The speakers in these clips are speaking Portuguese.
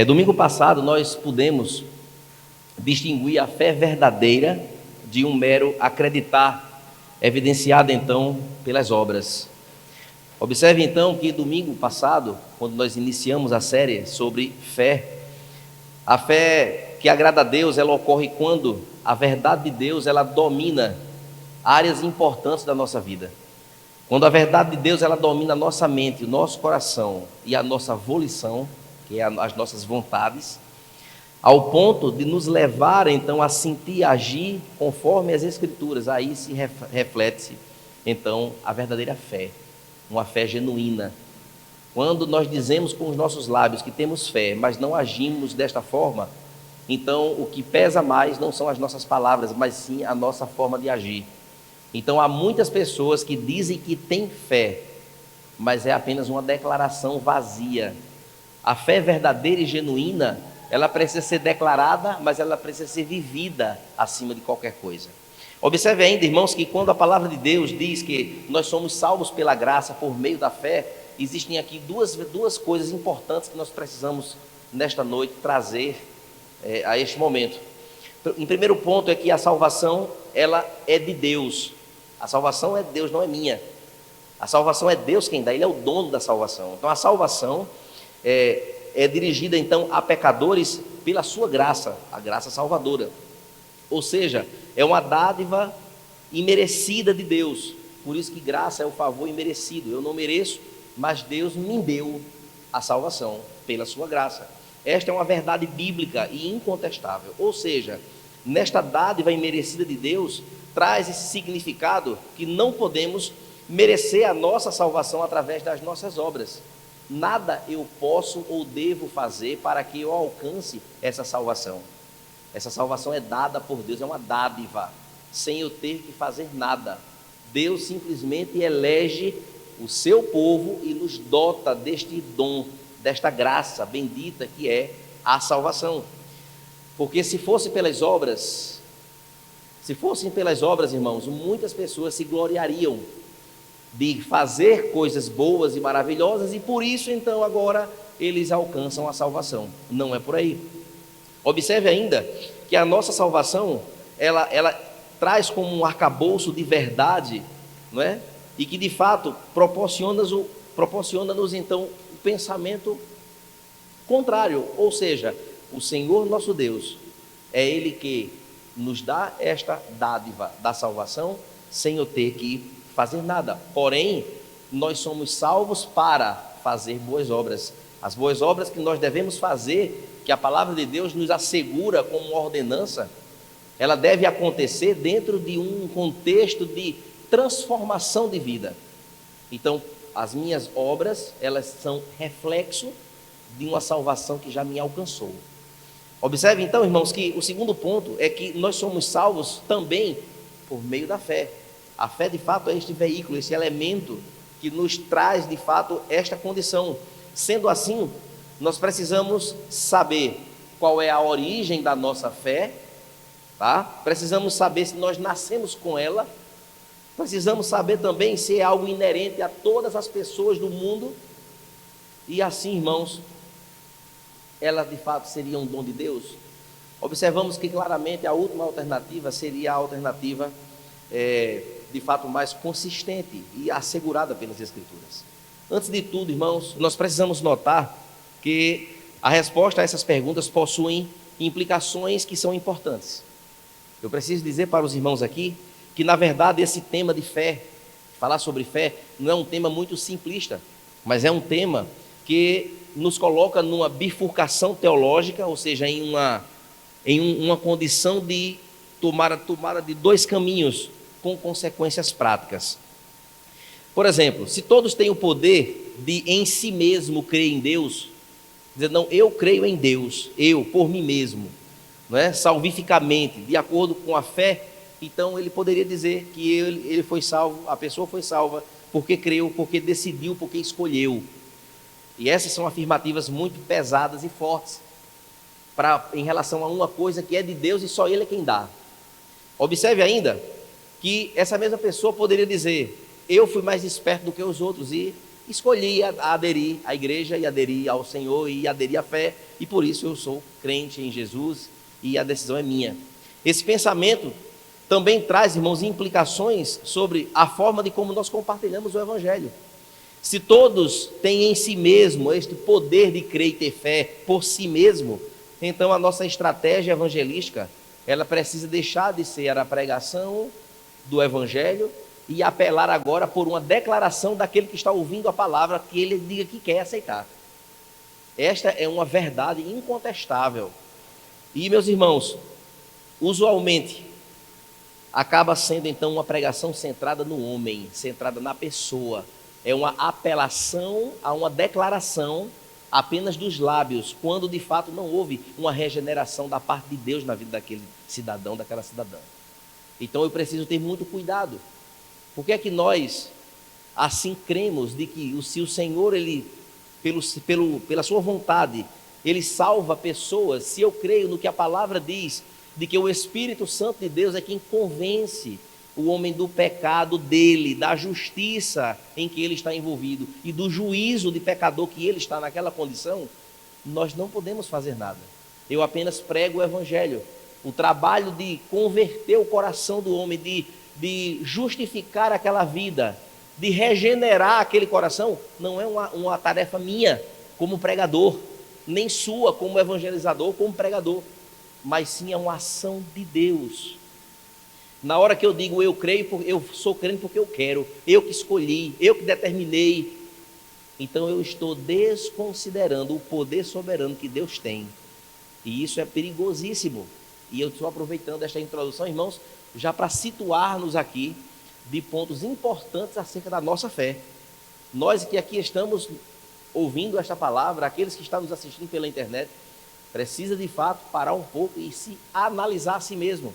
Domingo passado nós pudemos distinguir a fé verdadeira de um mero acreditar, evidenciada então pelas obras. Observe então que domingo passado, quando nós iniciamos a série sobre fé, a fé que agrada a Deus, ela ocorre quando a verdade de Deus, ela domina áreas importantes da nossa vida. Quando a verdade de Deus, ela domina a nossa mente, o nosso coração e a nossa volição, que é as nossas vontades, ao ponto de nos levar então a sentir e agir conforme as Escrituras. Aí se reflete então a verdadeira fé, uma fé genuína. Quando nós dizemos com os nossos lábios que temos fé, mas não agimos desta forma, então o que pesa mais não são as nossas palavras, mas sim a nossa forma de agir. Então há muitas pessoas que dizem que têm fé, mas é apenas uma declaração vazia. A fé verdadeira e genuína, ela precisa ser declarada, mas ela precisa ser vivida acima de qualquer coisa. Observe ainda, irmãos, que quando a palavra de Deus diz que nós somos salvos pela graça por meio da fé, existem aqui duas coisas importantes que nós precisamos nesta noite trazer a este momento. Em primeiro ponto é que a salvação, ela é de Deus. A salvação é de Deus, não é minha. A salvação é Deus quem dá, Ele é o dono da salvação. Então a salvação é dirigida então a pecadores pela sua graça, a graça salvadora. Ou seja, é uma dádiva imerecida de Deus. Por isso que graça é o favor imerecido. Eu não mereço, mas Deus me deu a salvação pela sua graça. Esta é uma verdade bíblica e incontestável. Ou seja, nesta dádiva imerecida de Deus, traz esse significado que não podemos merecer a nossa salvação através das nossas obras. Nada eu posso ou devo fazer para que eu alcance essa salvação. Essa salvação é dada por Deus, é uma dádiva, sem eu ter que fazer nada. Deus simplesmente elege o seu povo e nos dota deste dom, desta graça bendita que é a salvação. Porque se fossem pelas obras, irmãos, muitas pessoas se gloriariam de fazer coisas boas e maravilhosas, e por isso então agora eles alcançam a salvação. Não é por aí. Observe ainda que a nossa salvação, ela traz como um arcabouço de verdade, não é? E que de fato proporciona-nos então o pensamento contrário, ou seja, o Senhor nosso Deus, é Ele que nos dá esta dádiva da salvação, sem eu ter que fazer nada. Porém, nós somos salvos para fazer boas obras. As boas obras que nós devemos fazer, que a palavra de Deus nos assegura como uma ordenança, ela deve acontecer dentro de um contexto de transformação de vida. Então, as minhas obras, elas são reflexo de uma salvação que já me alcançou. Observe então, irmãos, que o segundo ponto é que nós somos salvos também por meio da fé. A fé, de fato, é este veículo, esse elemento que nos traz, de fato, esta condição. Sendo assim, nós precisamos saber qual é a origem da nossa fé, tá? Precisamos saber se nós nascemos com ela. Precisamos saber também se é algo inerente a todas as pessoas do mundo. E assim, irmãos, ela de fato seria um dom de Deus. Observamos que claramente a última alternativa seria a alternativa de fato mais consistente e assegurada pelas Escrituras. Antes de tudo, irmãos, nós precisamos notar que a resposta a essas perguntas possuem implicações que são importantes. Eu preciso dizer para os irmãos aqui que, na verdade, esse tema de fé, falar sobre fé, não é um tema muito simplista, mas é um tema que nos coloca numa bifurcação teológica, ou seja, em uma condição de tomada de dois caminhos com consequências práticas. Por exemplo, se todos têm o poder de em si mesmo crer em Deus, dizer, não, eu creio em Deus, eu, por mim mesmo, não é? Salvificamente, de acordo com a fé, então ele poderia dizer que ele foi salvo, a pessoa foi salva, porque creu, porque decidiu, porque escolheu. E essas são afirmativas muito pesadas e fortes em relação a uma coisa que é de Deus e só Ele é quem dá. Observe ainda que essa mesma pessoa poderia dizer, eu fui mais esperto do que os outros e escolhi aderir à igreja e aderir ao Senhor e aderir à fé, e por isso eu sou crente em Jesus e a decisão é minha. Esse pensamento também traz, irmãos, implicações sobre a forma de como nós compartilhamos o Evangelho. Se todos têm em si mesmo este poder de crer e ter fé por si mesmo, então a nossa estratégia evangelística, ela precisa deixar de ser a pregação do Evangelho e apelar agora por uma declaração daquele que está ouvindo a palavra, que ele diga que quer aceitar. Esta é uma verdade incontestável. E, meus irmãos, usualmente acaba sendo então uma pregação centrada no homem, centrada na pessoa. É uma apelação a uma declaração apenas dos lábios, quando de fato não houve uma regeneração da parte de Deus na vida daquele cidadão, daquela cidadã. Então eu preciso ter muito cuidado. Por que é que nós assim cremos de que se o Senhor, ele, pela sua vontade, ele salva pessoas? Se eu creio no que a palavra diz, de que o Espírito Santo de Deus é quem convence o homem do pecado dele, da justiça em que ele está envolvido e do juízo de pecador que ele está naquela condição, nós não podemos fazer nada. Eu apenas prego o Evangelho. O trabalho de converter o coração do homem, de justificar aquela vida, de regenerar aquele coração, não é uma tarefa minha como pregador, nem sua como evangelizador, como pregador, mas sim é uma ação de Deus. Na hora que eu digo eu creio, eu sou crente porque eu quero, eu que escolhi, eu que determinei, então eu estou desconsiderando o poder soberano que Deus tem, e isso é perigosíssimo. E eu estou aproveitando esta introdução, irmãos, já para situar-nos aqui de pontos importantes acerca da nossa fé. Nós que aqui estamos ouvindo esta palavra, aqueles que estão nos assistindo pela internet, precisa de fato parar um pouco e se analisar a si mesmo.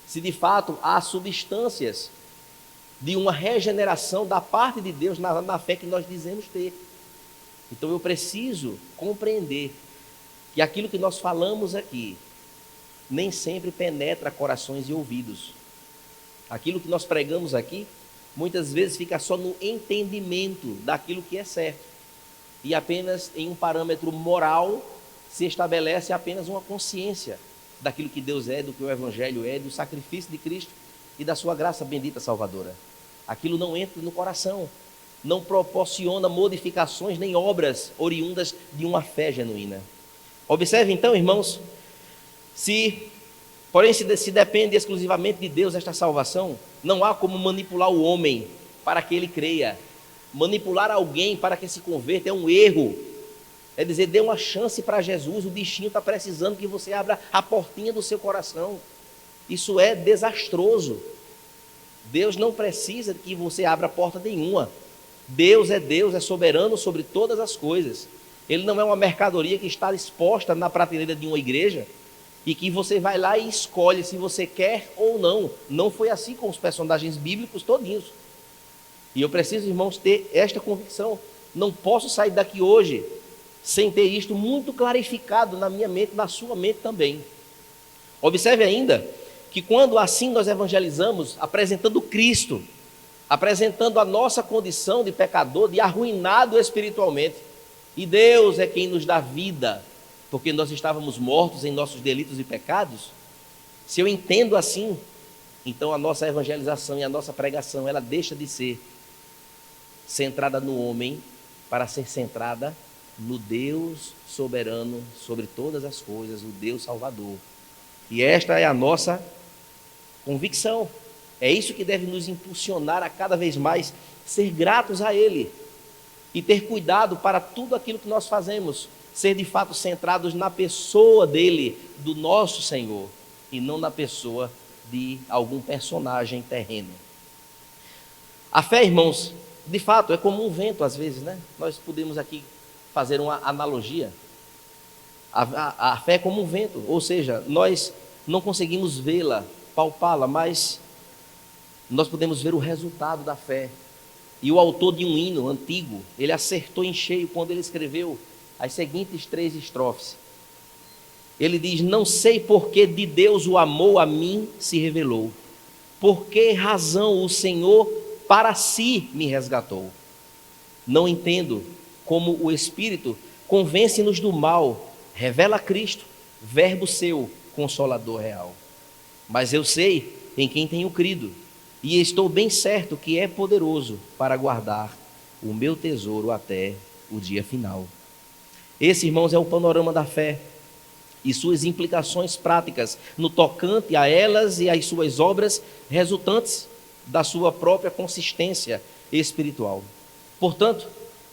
Se de fato há substâncias de uma regeneração da parte de Deus na fé que nós dizemos ter. Então eu preciso compreender que aquilo que nós falamos aqui nem sempre penetra corações e ouvidos. Aquilo que nós pregamos aqui, muitas vezes fica só no entendimento daquilo que é certo. E apenas em um parâmetro moral se estabelece apenas uma consciência daquilo que Deus é, do que o Evangelho é, do sacrifício de Cristo e da sua graça bendita salvadora. Aquilo não entra no coração, não proporciona modificações nem obras oriundas de uma fé genuína. Observe então, irmãos, porém se depende exclusivamente de Deus esta salvação, não há como manipular o homem para que ele creia. Manipular alguém para que se converta é um erro. É dizer, dê uma chance para Jesus, o bichinho está precisando que você abra a portinha do seu coração. Isso é desastroso. Deus não precisa que você abra porta nenhuma. Deus, é soberano sobre todas as coisas. Ele não é uma mercadoria que está exposta na prateleira de uma igreja e que você vai lá e escolhe se você quer ou não. Não foi assim com os personagens bíblicos todinhos. E eu preciso, irmãos, ter esta convicção. Não posso sair daqui hoje sem ter isto muito clarificado na minha mente, na sua mente também. Observe ainda que quando assim nós evangelizamos, apresentando Cristo, apresentando a nossa condição de pecador, de arruinado espiritualmente, e Deus é quem nos dá vida, porque nós estávamos mortos em nossos delitos e pecados, se eu entendo assim, então a nossa evangelização e a nossa pregação, ela deixa de ser centrada no homem para ser centrada no Deus soberano sobre todas as coisas, o Deus Salvador. E esta é a nossa convicção. É isso que deve nos impulsionar a cada vez mais ser gratos a Ele e ter cuidado para tudo aquilo que nós fazemos, ser de fato centrados na pessoa dele, do nosso Senhor, e não na pessoa de algum personagem terreno. A fé, irmãos, de fato é como um vento às vezes, né? Nós podemos aqui fazer uma analogia. A fé é como um vento, ou seja, nós não conseguimos vê-la, palpá-la, mas nós podemos ver o resultado da fé. E o autor de um hino antigo, ele acertou em cheio quando ele escreveu as seguintes 3 estrofes. Ele diz: não sei por que de Deus o amor a mim se revelou, por que razão o Senhor para si me resgatou. Não entendo como o Espírito convence-nos do mal, revela Cristo, verbo seu, consolador real. Mas eu sei em quem tenho crido, e estou bem certo que é poderoso para guardar o meu tesouro até o dia final. Esse, irmãos, é o panorama da fé e suas implicações práticas no tocante a elas e às suas obras resultantes da sua própria consistência espiritual. Portanto,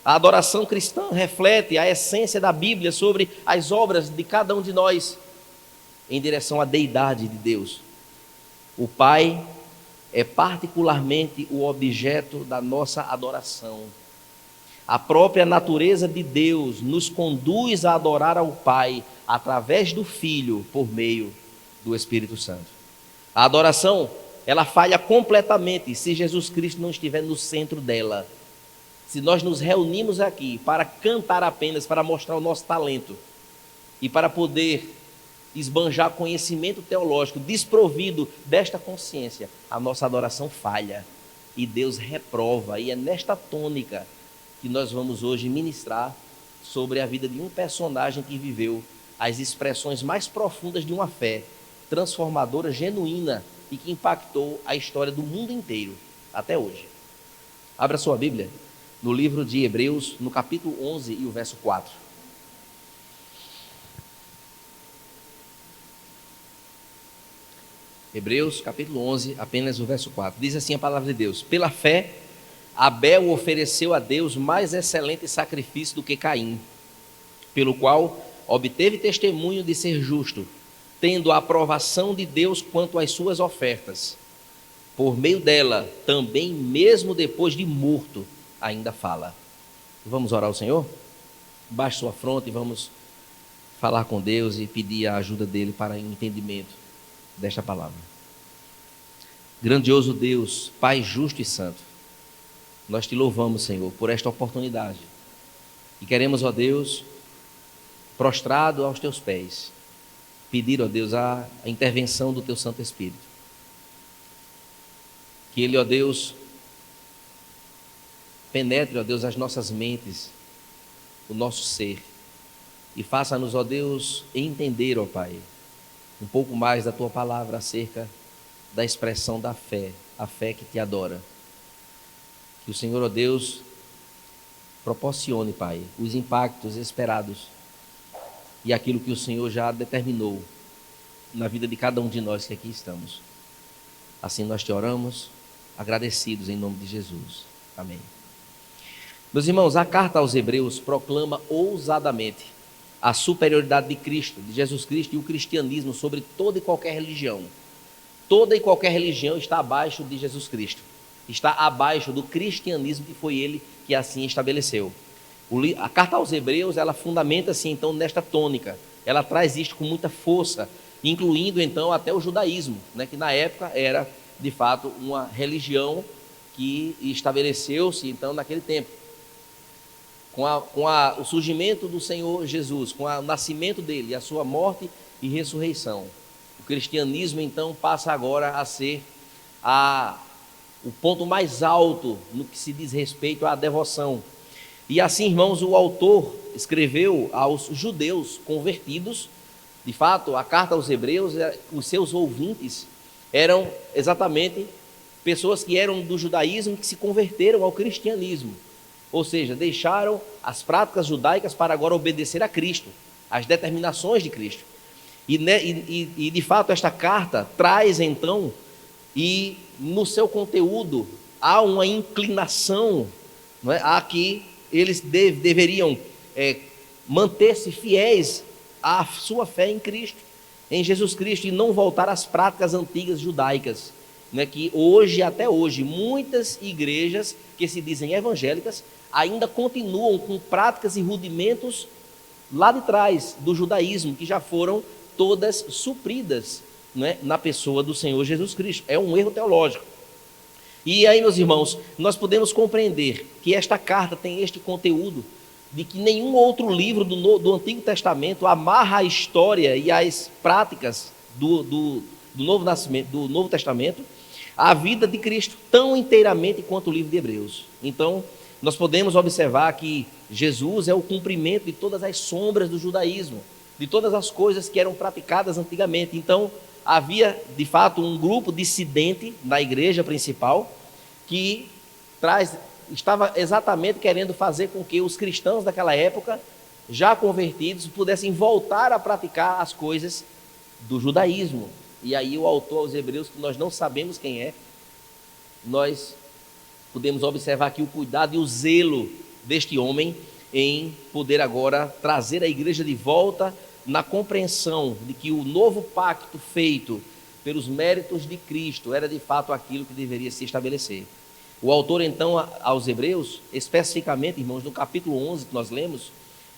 a adoração cristã reflete a essência da Bíblia sobre as obras de cada um de nós em direção à deidade de Deus. O Pai é particularmente o objeto da nossa adoração. A própria natureza de Deus nos conduz a adorar ao Pai através do Filho por meio do Espírito Santo. A adoração, ela falha completamente se Jesus Cristo não estiver no centro dela. Se nós nos reunimos aqui para cantar apenas, para mostrar o nosso talento e para poder esbanjar conhecimento teológico desprovido desta consciência, a nossa adoração falha e Deus reprova. E é nesta tônica que nós vamos hoje ministrar sobre a vida de um personagem que viveu as expressões mais profundas de uma fé transformadora, genuína e que impactou a história do mundo inteiro até hoje. Abra sua Bíblia no livro de Hebreus, no capítulo 11 e o verso 4. Hebreus, capítulo 11, apenas o verso 4. Diz assim a palavra de Deus: pela fé, Abel ofereceu a Deus mais excelente sacrifício do que Caim, pelo qual obteve testemunho de ser justo, tendo a aprovação de Deus quanto às suas ofertas. Por meio dela, também mesmo depois de morto, ainda fala. Vamos orar ao Senhor? Baixe sua fronte e vamos falar com Deus e pedir a ajuda dele para o entendimento desta palavra. Grandioso Deus, Pai justo e santo, nós te louvamos, Senhor, por esta oportunidade. E queremos, ó Deus, prostrado aos teus pés, pedir, ó Deus, a intervenção do teu Santo Espírito. Que ele, ó Deus, penetre, ó Deus, as nossas mentes, o nosso ser, e faça-nos, ó Deus, entender, ó Pai, um pouco mais da tua palavra acerca da expressão da fé, a fé que te adora. Que o Senhor, ó Deus, proporcione, Pai, os impactos esperados e aquilo que o Senhor já determinou na vida de cada um de nós que aqui estamos. Assim nós te oramos, agradecidos em nome de Jesus. Amém. Meus irmãos, a carta aos Hebreus proclama ousadamente a superioridade de Cristo, de Jesus Cristo e o cristianismo sobre toda e qualquer religião. Toda e qualquer religião está abaixo de Jesus Cristo. Está abaixo do cristianismo que foi ele que assim estabeleceu. A carta aos Hebreus, ela fundamenta-se então nesta tônica. Ela traz isto com muita força, incluindo então até o judaísmo, né, que na época era de fato uma religião que estabeleceu-se então naquele tempo. Com o surgimento do Senhor Jesus, com o nascimento dele, a sua morte e ressurreição, o cristianismo então passa agora a ser o ponto mais alto no que se diz respeito à devoção. E assim, irmãos, o autor escreveu aos judeus convertidos. De fato, a carta aos Hebreus, os seus ouvintes eram exatamente pessoas que eram do judaísmo que se converteram ao cristianismo. Ou seja, deixaram as práticas judaicas para agora obedecer a Cristo, às determinações de Cristo. E de fato esta carta traz então, e no seu conteúdo há uma inclinação, não é, a que eles deveriam manter-se fiéis à sua fé em Cristo, em Jesus Cristo, e não voltar às práticas antigas judaicas, né, que hoje, até hoje, muitas igrejas que se dizem evangélicas ainda continuam com práticas e rudimentos lá de trás do judaísmo, que já foram todas supridas, né, na pessoa do Senhor Jesus Cristo. É um erro teológico. E aí, meus irmãos, nós podemos compreender que esta carta tem este conteúdo de que nenhum outro livro do Antigo Testamento amarra a história e as práticas do Novo Testamento à vida de Cristo tão inteiramente quanto o livro de Hebreus. Então, nós podemos observar que Jesus é o cumprimento de todas as sombras do judaísmo, de todas as coisas que eram praticadas antigamente. Então, havia, de fato, um grupo dissidente na igreja principal que estava exatamente querendo fazer com que os cristãos daquela época, já convertidos, pudessem voltar a praticar as coisas do judaísmo. E aí o autor aos Hebreus, que nós não sabemos quem é, nós podemos observar aqui o cuidado e o zelo deste homem em poder agora trazer a igreja de volta na compreensão de que o novo pacto feito pelos méritos de Cristo era de fato aquilo que deveria se estabelecer. O autor então aos Hebreus, especificamente, irmãos, no capítulo 11 que nós lemos,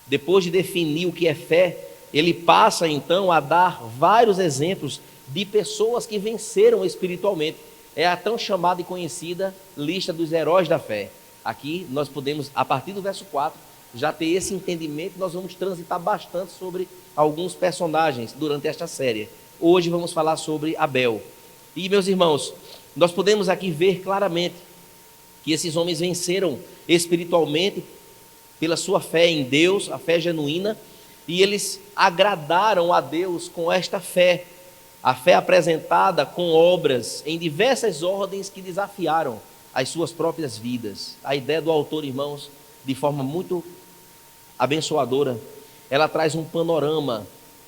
depois de definir o que é fé, ele passa então a dar vários exemplos de pessoas que venceram espiritualmente. É a tão chamada e conhecida lista dos heróis da fé. Aqui nós podemos, a partir do verso 4, já ter esse entendimento. Nós vamos transitar bastante sobre alguns personagens durante esta série. Hoje vamos falar sobre Abel. E, meus irmãos, nós podemos aqui ver claramente que esses homens venceram espiritualmente pela sua fé em Deus, a fé genuína, e eles agradaram a Deus com esta fé, a fé apresentada com obras em diversas ordens que desafiaram as suas próprias vidas. A ideia do autor, irmãos, de forma muito abençoadora, ela traz um panorama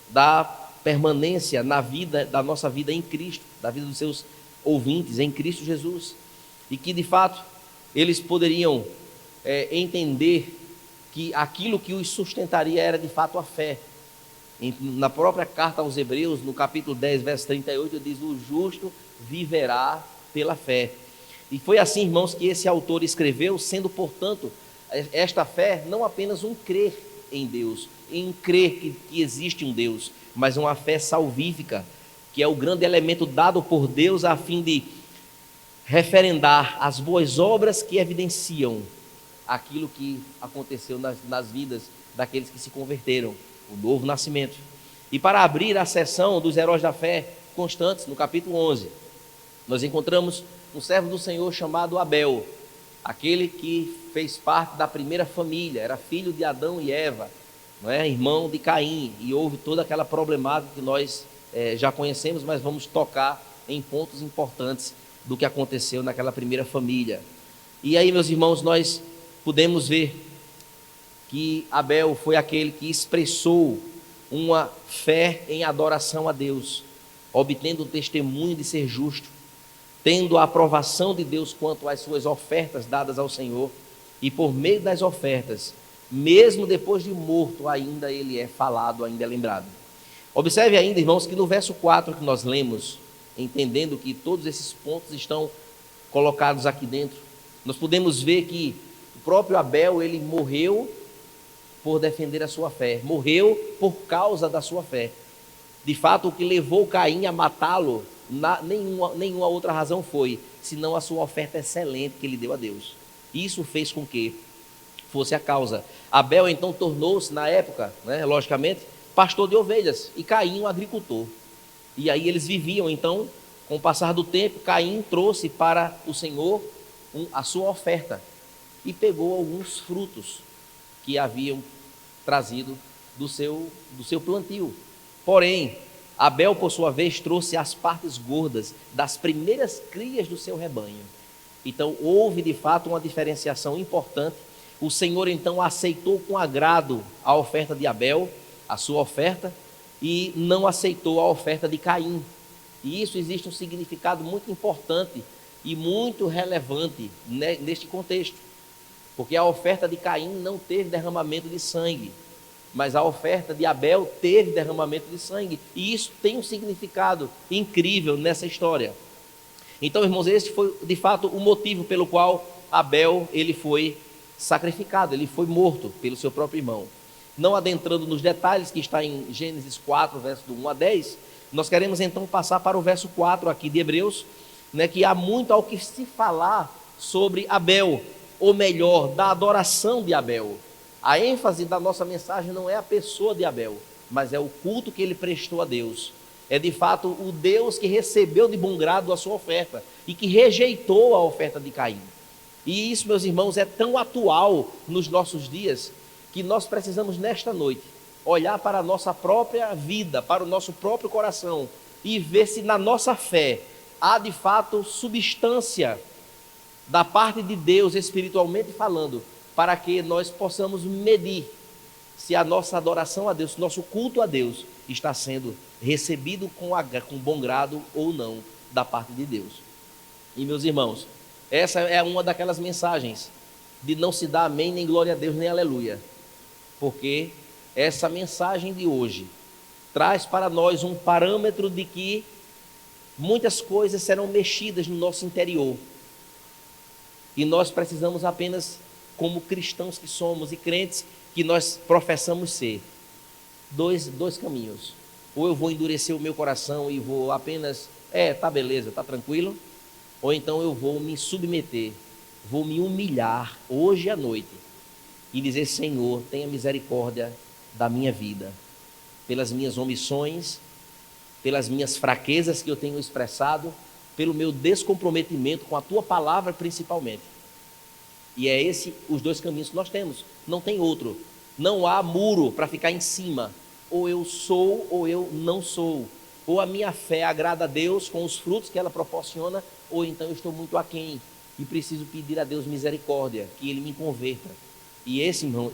da permanência na vida, da nossa vida em Cristo, da vida dos seus ouvintes em Cristo Jesus, e que de fato eles poderiam entender que aquilo que os sustentaria era de fato a fé. Na própria carta aos Hebreus, no capítulo 10, verso 38, diz: o justo viverá pela fé. E foi assim, irmãos, que esse autor escreveu, sendo, portanto, esta fé não apenas um crer em Deus, em crer que existe um Deus, mas uma fé salvífica, que é o grande elemento dado por Deus a fim de referendar as boas obras que evidenciam aquilo que aconteceu nas vidas daqueles que se converteram, o novo nascimento. E para abrir a sessão dos heróis da fé constantes, no capítulo 11, nós encontramos um servo do Senhor chamado Abel, aquele que fez parte da primeira família, era filho de Adão e Eva, não é? Irmão de Caim, e houve toda aquela problemática que nós já conhecemos, mas vamos tocar em pontos importantes do que aconteceu naquela primeira família. E aí, meus irmãos, nós podemos ver que Abel foi aquele que expressou uma fé em adoração a Deus, obtendo o testemunho de ser justo, tendo a aprovação de Deus quanto às suas ofertas dadas ao Senhor, e por meio das ofertas, mesmo depois de morto, ainda ele é falado, ainda é lembrado. Observe ainda, irmãos, que no verso 4 que nós lemos, entendendo que todos esses pontos estão colocados aqui dentro, nós podemos ver que o próprio Abel, ele morreu por defender a sua fé, morreu por causa da sua fé. De fato, o que levou Caim a matá-lo, nenhuma outra razão foi, senão a sua oferta excelente que ele deu a Deus. Isso fez com que fosse a causa. Abel então tornou-se, na época, logicamente, pastor de ovelhas, e Caim um agricultor. E aí eles viviam, então, com o passar do tempo, Caim trouxe para o Senhor a sua oferta, e pegou alguns frutos que haviam trazido do seu plantio. Porém, Abel, por sua vez, trouxe as partes gordas das primeiras crias do seu rebanho. Então, houve de fato uma diferenciação importante. O Senhor então aceitou com agrado a oferta de Abel, a sua oferta, e não aceitou a oferta de Caim. E isso existe um significado muito importante e muito relevante neste contexto, porque a oferta de Caim não teve derramamento de sangue, mas a oferta de Abel teve derramamento de sangue, e isso tem um significado incrível nessa história. Então, irmãos, esse foi de fato o motivo pelo qual Abel ele foi sacrificado, ele foi morto pelo seu próprio irmão. Não adentrando nos detalhes que está em Gênesis 4, verso do 1 a 10, nós queremos então passar para o verso 4 aqui de Hebreus, que há muito ao que se falar sobre Abel, ou melhor, da adoração de Abel. A ênfase da nossa mensagem não é a pessoa de Abel, mas é o culto que ele prestou a Deus. É de fato o Deus que recebeu de bom grado a sua oferta e que rejeitou a oferta de Caim. E isso, meus irmãos, é tão atual nos nossos dias, que nós precisamos nesta noite olhar para a nossa própria vida, para o nosso próprio coração, e ver se na nossa fé há de fato substância da parte de Deus, espiritualmente falando, para que nós possamos medir se a nossa adoração a Deus, nosso culto a Deus está sendo recebido com bom grado ou não da parte de Deus. E meus irmãos, essa é uma daquelas mensagens de não se dar amém, nem glória a Deus, nem aleluia, porque essa mensagem de hoje traz para nós um parâmetro de que muitas coisas serão mexidas no nosso interior, e nós precisamos apenas, como cristãos que somos e crentes que nós professamos ser, dois caminhos: ou eu vou endurecer o meu coração e vou apenas, tá beleza, tá tranquilo, ou então eu vou me submeter, vou me humilhar hoje à noite e dizer: Senhor, tenha misericórdia da minha vida, pelas minhas omissões, pelas minhas fraquezas que eu tenho expressado, pelo meu descomprometimento com a tua palavra principalmente. E é esse os dois caminhos que nós temos, não tem outro. Não há muro para ficar em cima, ou eu sou ou eu não sou, ou a minha fé agrada a Deus com os frutos que ela proporciona, ou então eu estou muito aquém e preciso pedir a Deus misericórdia, que Ele me converta. E esse, irmão,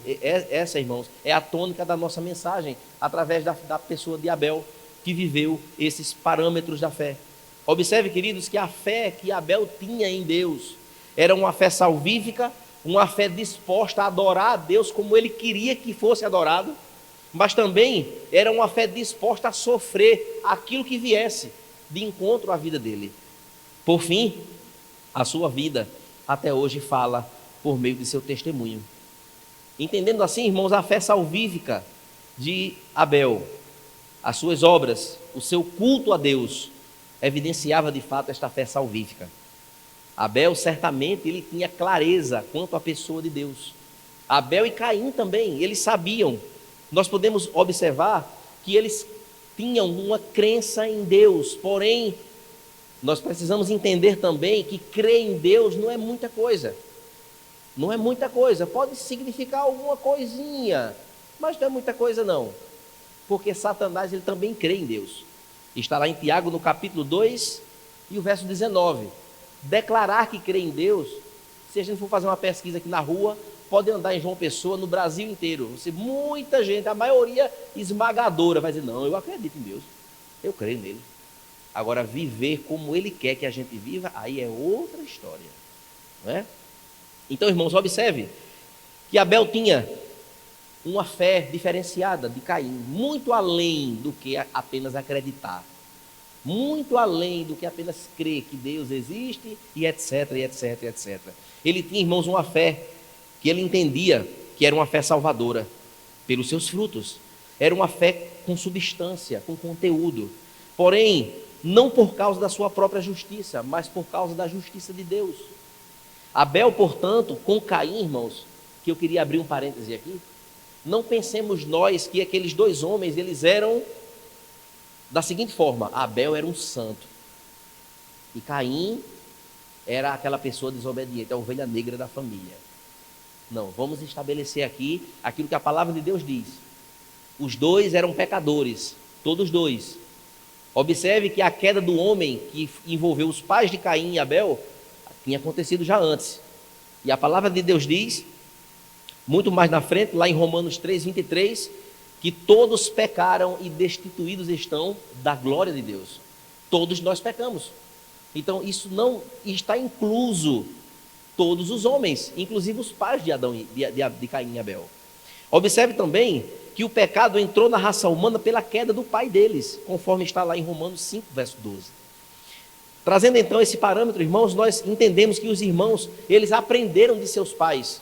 essa, irmãos, é a tônica da nossa mensagem, através da pessoa de Abel, que viveu esses parâmetros da fé. Observe, queridos, que a fé que Abel tinha em Deus era uma fé salvífica, uma fé disposta a adorar a Deus como ele queria que fosse adorado, mas também era uma fé disposta a sofrer aquilo que viesse de encontro à vida dele. Por fim, a sua vida até hoje fala por meio de seu testemunho. Entendendo assim, irmãos, a fé salvífica de Abel, as suas obras, o seu culto a Deus, evidenciava de fato esta fé salvífica. Abel, certamente, ele tinha clareza quanto à pessoa de Deus. Abel e Caim também, eles sabiam. Nós podemos observar que eles tinham uma crença em Deus, porém, nós precisamos entender também que crer em Deus não é muita coisa. Não é muita coisa, pode significar alguma coisinha, mas não é muita coisa não. Porque Satanás, ele também crê em Deus. Está lá em Tiago, no capítulo 2 e o verso 19. Declarar que crê em Deus, se a gente for fazer uma pesquisa aqui na rua, pode andar em João Pessoa, no Brasil inteiro, muita gente, a maioria esmagadora, vai dizer: não, eu acredito em Deus, eu creio nele. Agora, viver como ele quer que a gente viva, aí é outra história, não é? Então, irmãos, observe que Abel tinha uma fé diferenciada de Caim, muito além do que apenas acreditar, muito além do que apenas crer que Deus existe, e etc, e etc, e etc. Ele tinha, irmãos, uma fé que ele entendia que era uma fé salvadora pelos seus frutos, era uma fé com substância, com conteúdo, porém, não por causa da sua própria justiça, mas por causa da justiça de Deus. Abel, portanto, com Caim, irmãos, que eu queria abrir um parêntese aqui, não pensemos nós que aqueles dois homens, eles eram da seguinte forma: Abel era um santo e Caim era aquela pessoa desobediente, a ovelha negra da família. Não, vamos estabelecer aqui aquilo que a palavra de Deus diz. Os dois eram pecadores, todos dois. Observe que a queda do homem que envolveu os pais de Caim e Abel tinha acontecido já antes. E a palavra de Deus diz, muito mais na frente, lá em Romanos 3:23, que todos pecaram e destituídos estão da glória de Deus. Todos nós pecamos. Então isso não está incluso todos os homens, inclusive os pais de Adão, de Caim e Abel. Observe também que o pecado entrou na raça humana pela queda do pai deles, conforme está lá em Romanos 5, verso 12. Trazendo então esse parâmetro, irmãos, nós entendemos que os irmãos, eles aprenderam de seus pais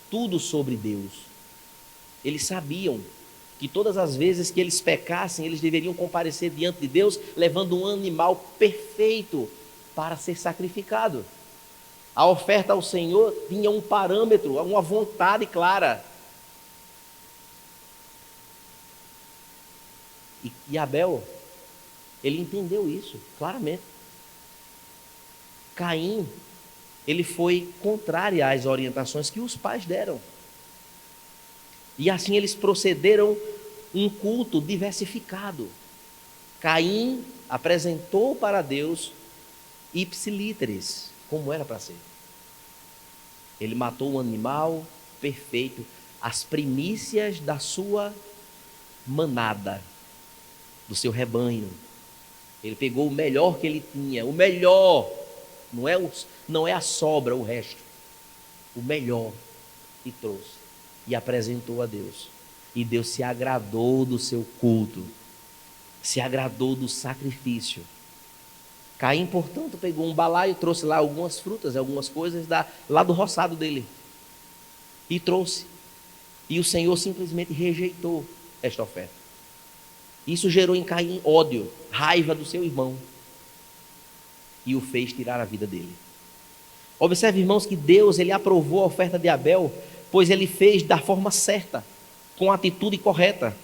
tudo sobre Deus. Eles sabiam que todas as vezes que eles pecassem, eles deveriam comparecer diante de Deus, levando um animal perfeito para ser sacrificado. A oferta ao Senhor tinha um parâmetro, uma vontade clara. E Abel, ele entendeu isso claramente. Caim, ele foi contrário às orientações que os pais deram. E assim eles procederam um culto diversificado. Caim apresentou para Deus ipsilíteres, como era para ser. Ele matou um animal perfeito, as primícias da sua manada, do seu rebanho. Ele pegou o melhor que ele tinha, o melhor, não é a sobra, o resto, o melhor, e trouxe, e apresentou a Deus. E Deus se agradou do seu culto, se agradou do sacrifício. Caim, portanto, pegou um balaio, trouxe lá algumas frutas, algumas coisas lá do roçado dele, e trouxe. E o Senhor simplesmente rejeitou esta oferta. Isso gerou em Caim ódio, raiva do seu irmão, e o fez tirar a vida dele. Observe, irmãos, que Deus ele aprovou a oferta de Abel, pois ele fez da forma certa, com a atitude correta.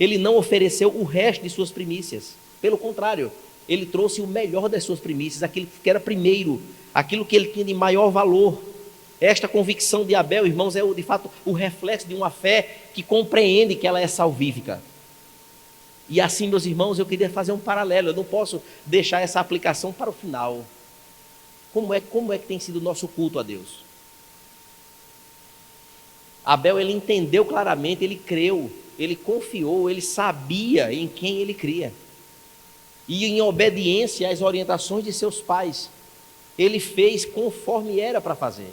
Ele não ofereceu o resto de suas primícias, pelo contrário, ele trouxe o melhor das suas primícias, aquilo que era primeiro, aquilo que ele tinha de maior valor. Esta convicção de Abel, irmãos, é de fato o reflexo de uma fé que compreende que ela é salvífica. E assim, meus irmãos, eu queria fazer um paralelo, eu não posso deixar essa aplicação para o final. Como é que tem sido o nosso culto a Deus? Abel, ele entendeu claramente, ele creu, ele confiou, ele sabia em quem ele cria. E em obediência às orientações de seus pais, ele fez conforme era para fazer.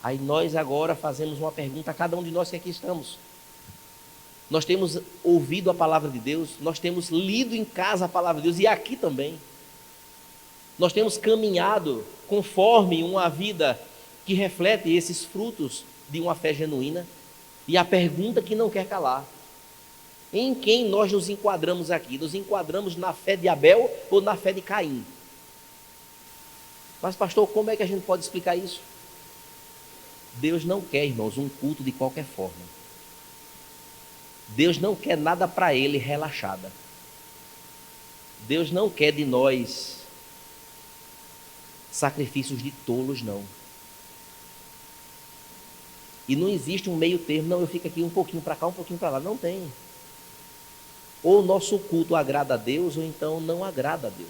Aí nós agora fazemos uma pergunta a cada um de nós que aqui estamos. Nós temos ouvido a palavra de Deus, nós temos lido em casa a palavra de Deus e aqui também. Nós temos caminhado conforme uma vida que reflete esses frutos de uma fé genuína. E a pergunta que não quer calar: em quem nós nos enquadramos aqui? Nos enquadramos na fé de Abel ou na fé de Caim? Mas pastor, como é que a gente pode explicar isso? Deus não quer, irmãos, um culto de qualquer forma. Deus não quer nada para ele relaxada. Deus não quer de nós sacrifícios de tolos, não. E não existe um meio termo, não, eu fico aqui um pouquinho para cá, um pouquinho para lá. Não tem. Ou o nosso culto agrada a Deus, ou então não agrada a Deus.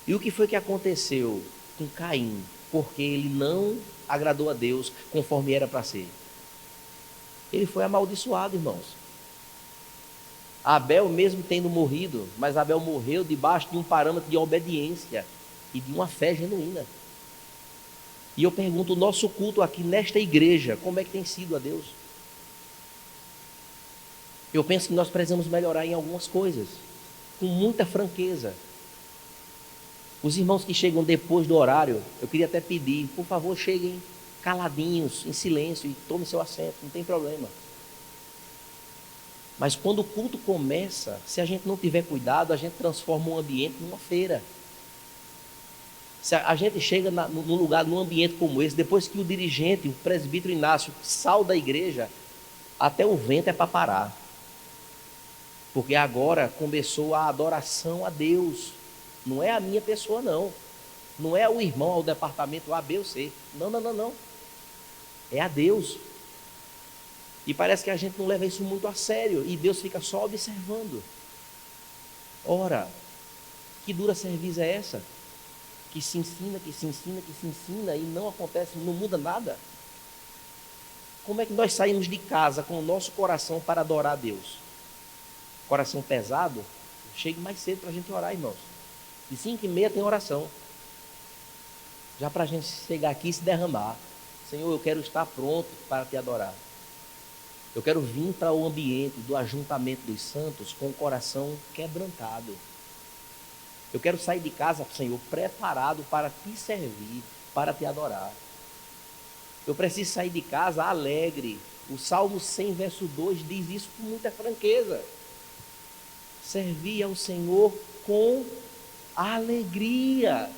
E o que foi que aconteceu com Caim? Porque ele não agradou a Deus conforme era para ser. Ele foi amaldiçoado, irmãos. Abel, mesmo tendo morrido, mas Abel morreu debaixo de um parâmetro de obediência e de uma fé genuína. E eu pergunto, o nosso culto aqui nesta igreja, como é que tem sido a Deus? Eu penso que nós precisamos melhorar em algumas coisas, com muita franqueza. Os irmãos que chegam depois do horário, eu queria até pedir, por favor, cheguem caladinhos, em silêncio, e tomem seu assento, não tem problema. Mas quando o culto começa, se a gente não tiver cuidado, a gente transforma um ambiente numa feira. Se a gente chega num lugar, num ambiente como esse, depois que o dirigente, o presbítero Inácio, sai da igreja, até o vento é para parar. Porque agora começou a adoração a Deus. Não é a minha pessoa, não. Não é o irmão ao departamento A, B ou C. Não. É a Deus. E parece que a gente não leva isso muito a sério. E Deus fica só observando. Ora, que dura serviço é essa? Que se ensina e não acontece, não muda nada. Como é que nós saímos de casa com o nosso coração para adorar a Deus? Coração pesado? Chegue mais cedo para a gente orar, irmãos. De 5h30 tem oração. Já para a gente chegar aqui e se derramar. Senhor, eu quero estar pronto para te adorar. Eu quero vir para o ambiente do ajuntamento dos santos com o coração quebrantado. Eu quero sair de casa, Senhor, preparado para te servir, para te adorar. Eu preciso sair de casa alegre. O Salmo 100, verso 2 diz isso com muita franqueza. Servir ao Senhor com alegria.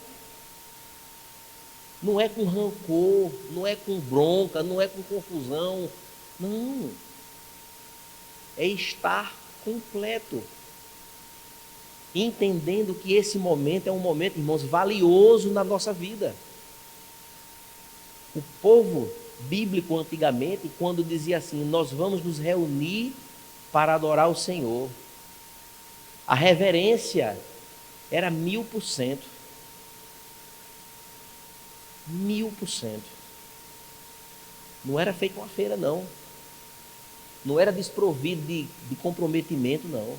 Não é com rancor, não é com bronca, não é com confusão. Não. É estar completo. entendendo que esse momento é um momento, irmãos, valioso na nossa vida. O povo bíblico antigamente, quando dizia assim, nós vamos nos reunir para adorar o Senhor, a reverência era 1000%. 1000%. Não era feito uma feira, não. Não era desprovido de comprometimento, não.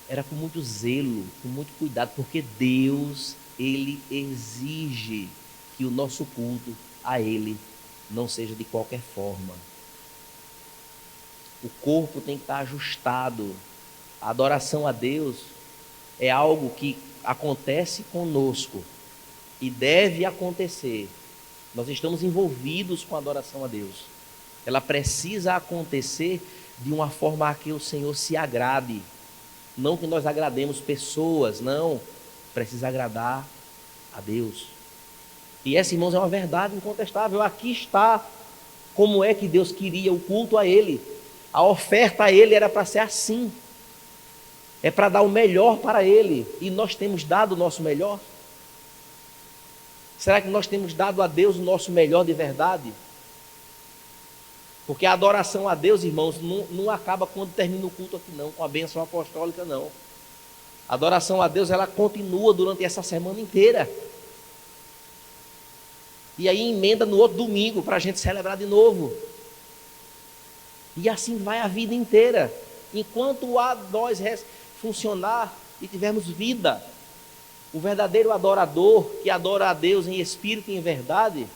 Era com muito zelo, com muito cuidado, porque Deus, Ele exige que o nosso culto a Ele não seja de qualquer forma. O corpo tem que estar ajustado. A adoração a Deus é algo que acontece conosco e deve acontecer. Nós estamos envolvidos com a adoração a Deus. Ela precisa acontecer de uma forma a que o Senhor se agrade. Não que nós agrademos pessoas, não. Precisa agradar a Deus. E essa, irmãos, é uma verdade incontestável. Aqui está como é que Deus queria o culto a Ele. A oferta a Ele era para ser assim. É para dar o melhor para Ele. E nós temos dado o nosso melhor? Será que nós temos dado a Deus o nosso melhor de verdade? Porque a adoração a Deus, irmãos, não acaba quando termina o culto aqui não, com a bênção apostólica não. A adoração a Deus, ela continua durante essa semana inteira. E aí emenda no outro domingo para a gente celebrar de novo. E assim vai a vida inteira. Enquanto nós funcionar e tivermos vida, o verdadeiro adorador que adora a Deus em espírito e em verdade,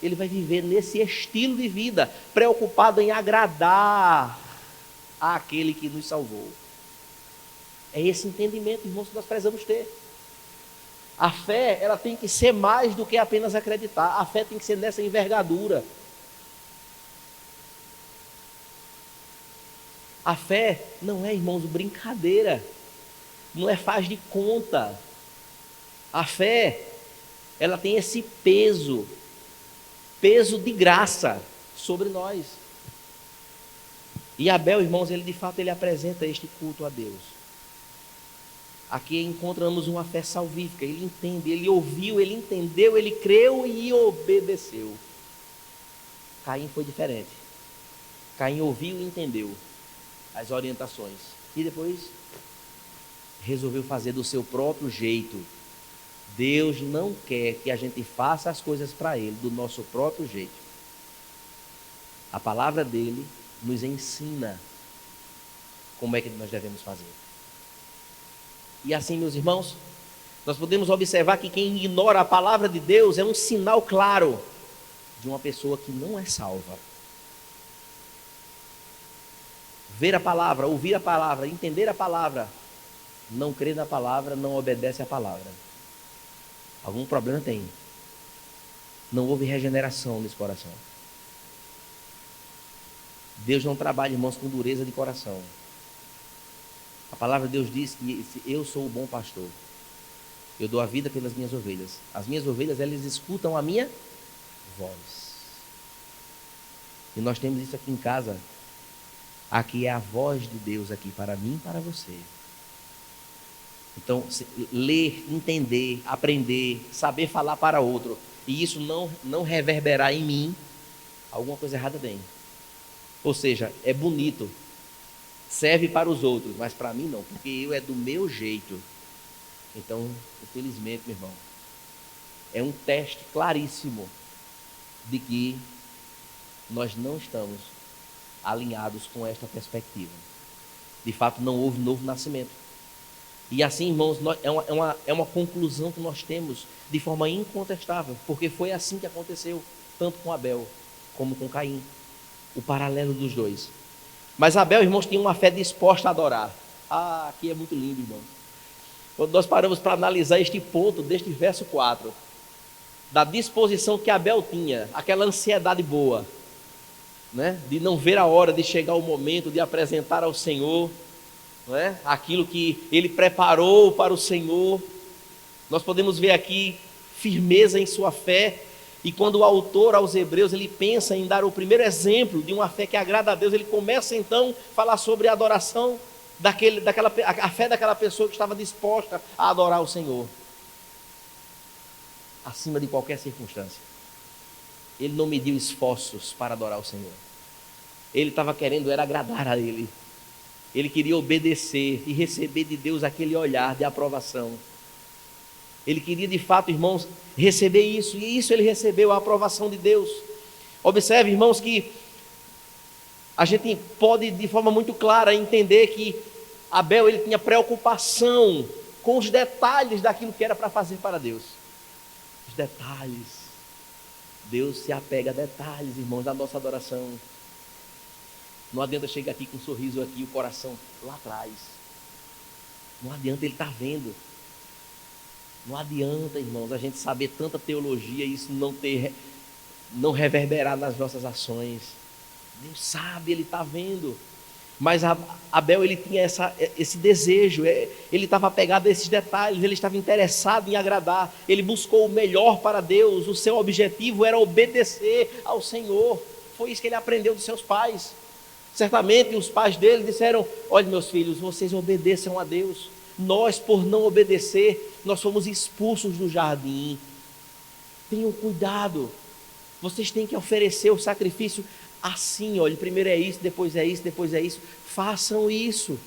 ele vai viver nesse estilo de vida, preocupado em agradar àquele que nos salvou. É esse entendimento, irmãos, que nós precisamos ter. A fé, ela tem que ser mais do que apenas acreditar. A fé tem que ser nessa envergadura. A fé não é, irmãos, brincadeira. Não é faz de conta. A fé, ela tem esse peso de graça sobre nós. E Abel, irmãos, ele de fato ele apresenta este culto a Deus. Aqui encontramos uma fé salvífica. Ele entende, ele ouviu, ele entendeu, ele creu e obedeceu. Caim foi diferente. Caim ouviu e entendeu as orientações. E depois resolveu fazer do seu próprio jeito. Deus não quer que a gente faça as coisas para Ele do nosso próprio jeito. A palavra dele nos ensina como é que nós devemos fazer. E assim, meus irmãos, nós podemos observar que quem ignora a palavra de Deus é um sinal claro de uma pessoa que não é salva. Ver a palavra, ouvir a palavra, entender a palavra, não crer na palavra, não obedece à palavra. Algum problema tem. Não houve regeneração nesse coração. Deus não trabalha, irmãos, com dureza de coração. A palavra de Deus diz que eu sou o bom pastor. Eu dou a vida pelas minhas ovelhas. As minhas ovelhas, elas escutam a minha voz. E nós temos isso aqui em casa. Aqui é a voz de Deus aqui para mim e para você. Então, ler, entender, aprender, saber falar para outro, e isso não reverberar em mim, alguma coisa errada tem. Ou seja, é bonito, serve para os outros, mas para mim não, porque eu é do meu jeito. Então, infelizmente, meu irmão, é um teste claríssimo de que nós não estamos alinhados com esta perspectiva. De fato, não houve novo nascimento. E assim, irmãos, é uma conclusão que nós temos de forma incontestável, porque foi assim que aconteceu, tanto com Abel como com Caim, o paralelo dos dois. Mas Abel, irmãos, tinha uma fé disposta a adorar. Aqui é muito lindo, irmãos. Quando nós paramos para analisar este ponto deste verso 4, da disposição que Abel tinha, aquela ansiedade boa, né? De não ver a hora de chegar o momento de apresentar ao Senhor, não é? Aquilo que ele preparou para o Senhor. Nós podemos ver aqui firmeza em sua fé. E quando o autor aos Hebreus ele pensa em dar o primeiro exemplo de uma fé que agrada a Deus, ele começa então a falar sobre a adoração a fé daquela pessoa que estava disposta a adorar o Senhor, acima de qualquer circunstância. Ele não mediu esforços para adorar o Senhor. Ele estava querendo era agradar a Ele. Ele queria obedecer e receber de Deus aquele olhar de aprovação. Ele queria de fato, irmãos, receber isso, e isso ele recebeu, a aprovação de Deus. Observe, irmãos, que a gente pode de forma muito clara entender que Abel ele tinha preocupação com os detalhes daquilo que era para fazer para Deus. Os detalhes. Deus se apega a detalhes, irmãos, da nossa adoração. Não adianta chegar aqui com um sorriso aqui, o coração lá atrás. Não adianta, ele está vendo. Não adianta, irmãos, a gente saber tanta teologia e isso não reverberar nas nossas ações. Deus sabe, Ele está vendo. Mas Abel, ele tinha esse desejo, ele estava apegado a esses detalhes, ele estava interessado em agradar, ele buscou o melhor para Deus, o seu objetivo era obedecer ao Senhor. Foi isso que ele aprendeu dos seus pais. Certamente os pais dele disseram: olha, meus filhos, vocês obedeçam a Deus. Nós, por não obedecer, nós fomos expulsos do jardim. Tenham cuidado, vocês têm que oferecer o sacrifício assim, olha, primeiro é isso, depois é isso, depois é isso. Façam isso,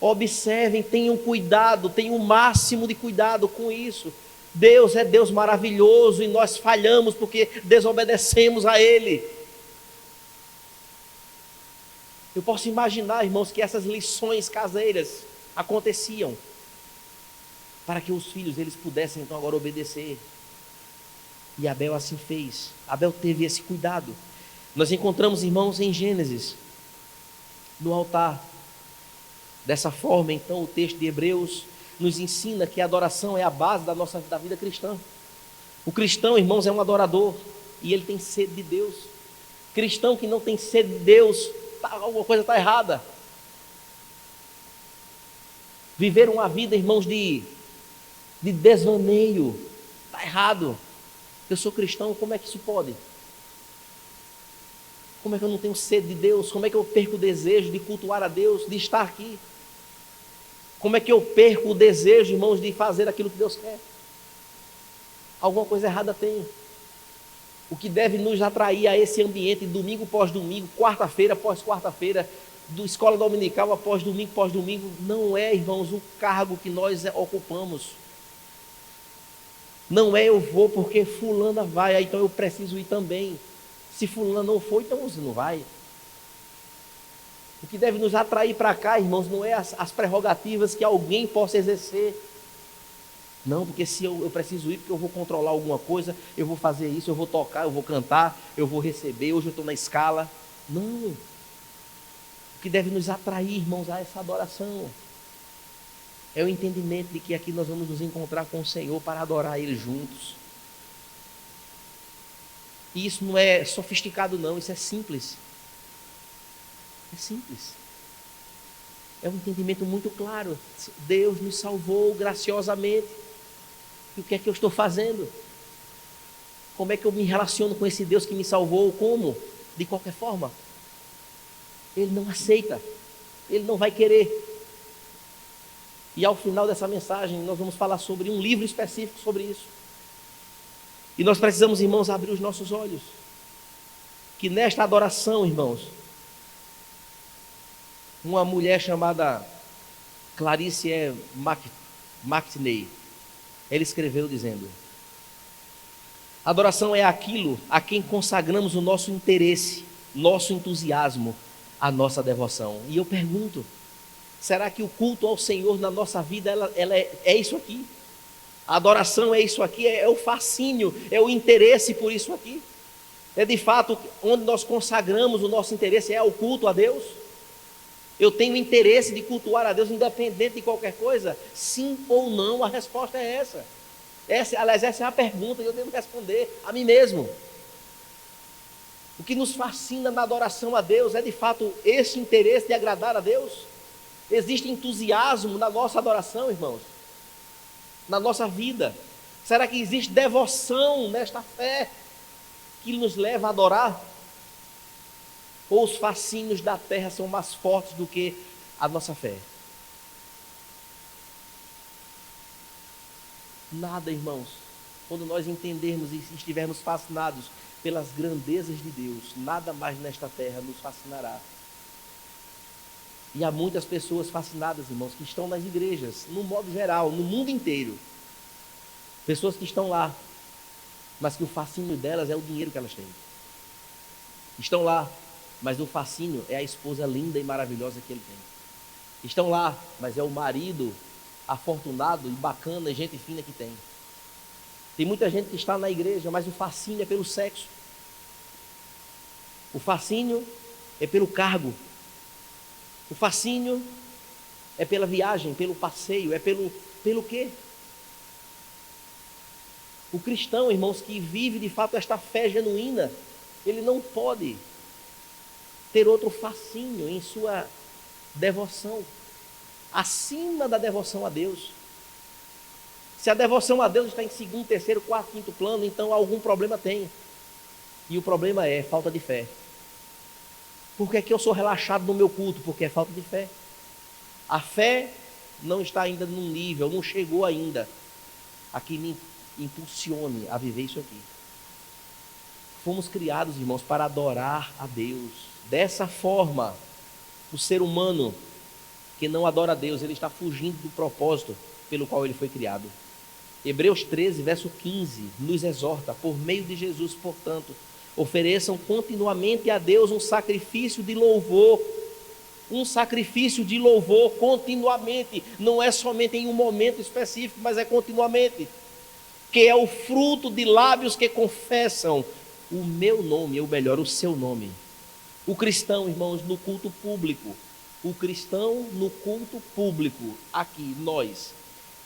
observem, tenham cuidado, tenham o máximo de cuidado com isso. Deus é Deus maravilhoso e nós falhamos porque desobedecemos a Ele. Eu posso imaginar, irmãos, que essas lições caseiras aconteciam para que os filhos eles pudessem então agora obedecer. E Abel assim fez. Abel teve esse cuidado. Nós encontramos, irmãos, em Gênesis, no altar. Dessa forma, então, o texto de Hebreus nos ensina que a adoração é a base da vida cristã. O cristão, irmãos, é um adorador e ele tem sede de Deus. Cristão que não tem sede de Deus, alguma coisa está errada. Viver uma vida, irmãos, de desvaneio, está errado. Eu sou cristão, como é que isso pode? Como é que eu não tenho sede de Deus? Como é que eu perco o desejo de cultuar a Deus, de estar aqui? Como é que eu perco o desejo, irmãos, de fazer aquilo que Deus quer? Alguma coisa errada tem. O que deve nos atrair a esse ambiente, domingo pós domingo, quarta-feira após quarta-feira, do escola dominical após domingo, não é, irmãos, o cargo que nós ocupamos. Não é eu vou porque fulana vai, então eu preciso ir também. Se fulano não for, então você não vai. O que deve nos atrair para cá, irmãos, não é as prerrogativas que alguém possa exercer. Não, porque se eu preciso ir, porque eu vou controlar alguma coisa, eu vou fazer isso, eu vou tocar, eu vou cantar, eu vou receber, hoje eu estou na escala. Não. O que deve nos atrair, irmãos, a essa adoração é o entendimento de que aqui nós vamos nos encontrar com o Senhor para adorar Ele juntos. E isso não é sofisticado não, isso é simples. É simples. É um entendimento muito claro. Deus nos salvou graciosamente. E o que é que eu estou fazendo? Como é que eu me relaciono com esse Deus que me salvou? Como? De qualquer forma. Ele não aceita. Ele não vai querer. E ao final dessa mensagem nós vamos falar sobre um livro específico sobre isso. E nós precisamos, irmãos, abrir os nossos olhos. Que nesta adoração, irmãos, uma mulher chamada Clarice McNay, ela escreveu dizendo: adoração é aquilo a quem consagramos o nosso interesse, nosso entusiasmo, a nossa devoção. E eu pergunto, será que o culto ao Senhor na nossa vida ela é isso aqui? A adoração é isso aqui, é o fascínio, é o interesse por isso aqui. É de fato onde nós consagramos o nosso interesse, é o culto a Deus. Eu tenho interesse de cultuar a Deus independente de qualquer coisa? Sim ou não, a resposta é essa. Aliás, essa é a pergunta que eu devo responder a mim mesmo. O que nos fascina na adoração a Deus é de fato esse interesse de agradar a Deus? Existe entusiasmo na nossa adoração, irmãos? Na nossa vida? Será que existe devoção nesta fé que nos leva a adorar? Ou os fascínios da terra são mais fortes do que a nossa fé? Nada, irmãos. Quando nós entendermos e estivermos fascinados pelas grandezas de Deus, nada mais nesta terra nos fascinará. E há muitas pessoas fascinadas, irmãos, que estão nas igrejas, no modo geral, no mundo inteiro. Pessoas que estão lá, mas que o fascínio delas é o dinheiro que elas têm. Estão lá, mas o fascínio é a esposa linda e maravilhosa que ele tem. Estão lá, mas é o marido afortunado e bacana e gente fina que tem. Tem muita gente que está na igreja, mas o fascínio é pelo sexo. O fascínio é pelo cargo. O fascínio é pela viagem, pelo passeio, é pelo quê? O cristão, irmãos, que vive de fato esta fé genuína, ele não pode ter outro fascínio em sua devoção, acima da devoção a Deus. Se a devoção a Deus está em segundo, terceiro, quarto, quinto plano, então algum problema tem. E o problema é falta de fé. Por que é que eu sou relaxado no meu culto? Porque é falta de fé. A fé não está ainda num nível, não chegou ainda a que me impulsione a viver isso aqui. Fomos criados, irmãos, para adorar a Deus. Dessa forma, o ser humano que não adora a Deus, ele está fugindo do propósito pelo qual ele foi criado. Hebreus 13, verso 15, nos exorta: por meio de Jesus, portanto, ofereçam continuamente a Deus um sacrifício de louvor. Um sacrifício de louvor continuamente, não é somente em um momento específico, mas é continuamente, que é o fruto de lábios que confessam o meu nome, ou melhor, o seu nome. O cristão, irmãos, no culto público, o cristão no culto público, aqui, nós,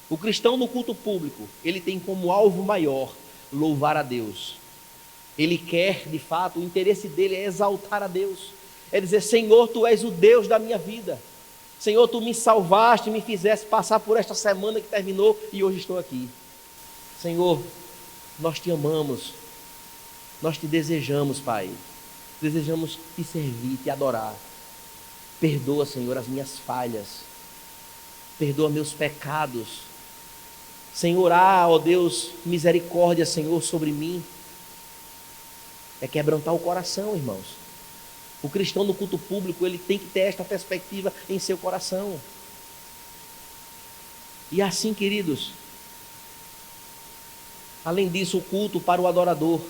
o cristão no culto público, ele tem como alvo maior louvar a Deus. Ele quer, de fato, o interesse dele é exaltar a Deus, é dizer: Senhor, Tu és o Deus da minha vida. Senhor, Tu me salvaste, me fizeste passar por esta semana que terminou e hoje estou aqui. Senhor, nós Te amamos, nós Te desejamos, Pai, desejamos Te servir, Te adorar. Perdoa, Senhor, as minhas falhas, perdoa meus pecados. Senhor, ó Deus, misericórdia, Senhor, sobre mim. É quebrantar o coração, irmãos. O cristão no culto público, ele tem que ter esta perspectiva em seu coração. E assim, queridos, além disso, o culto para o adorador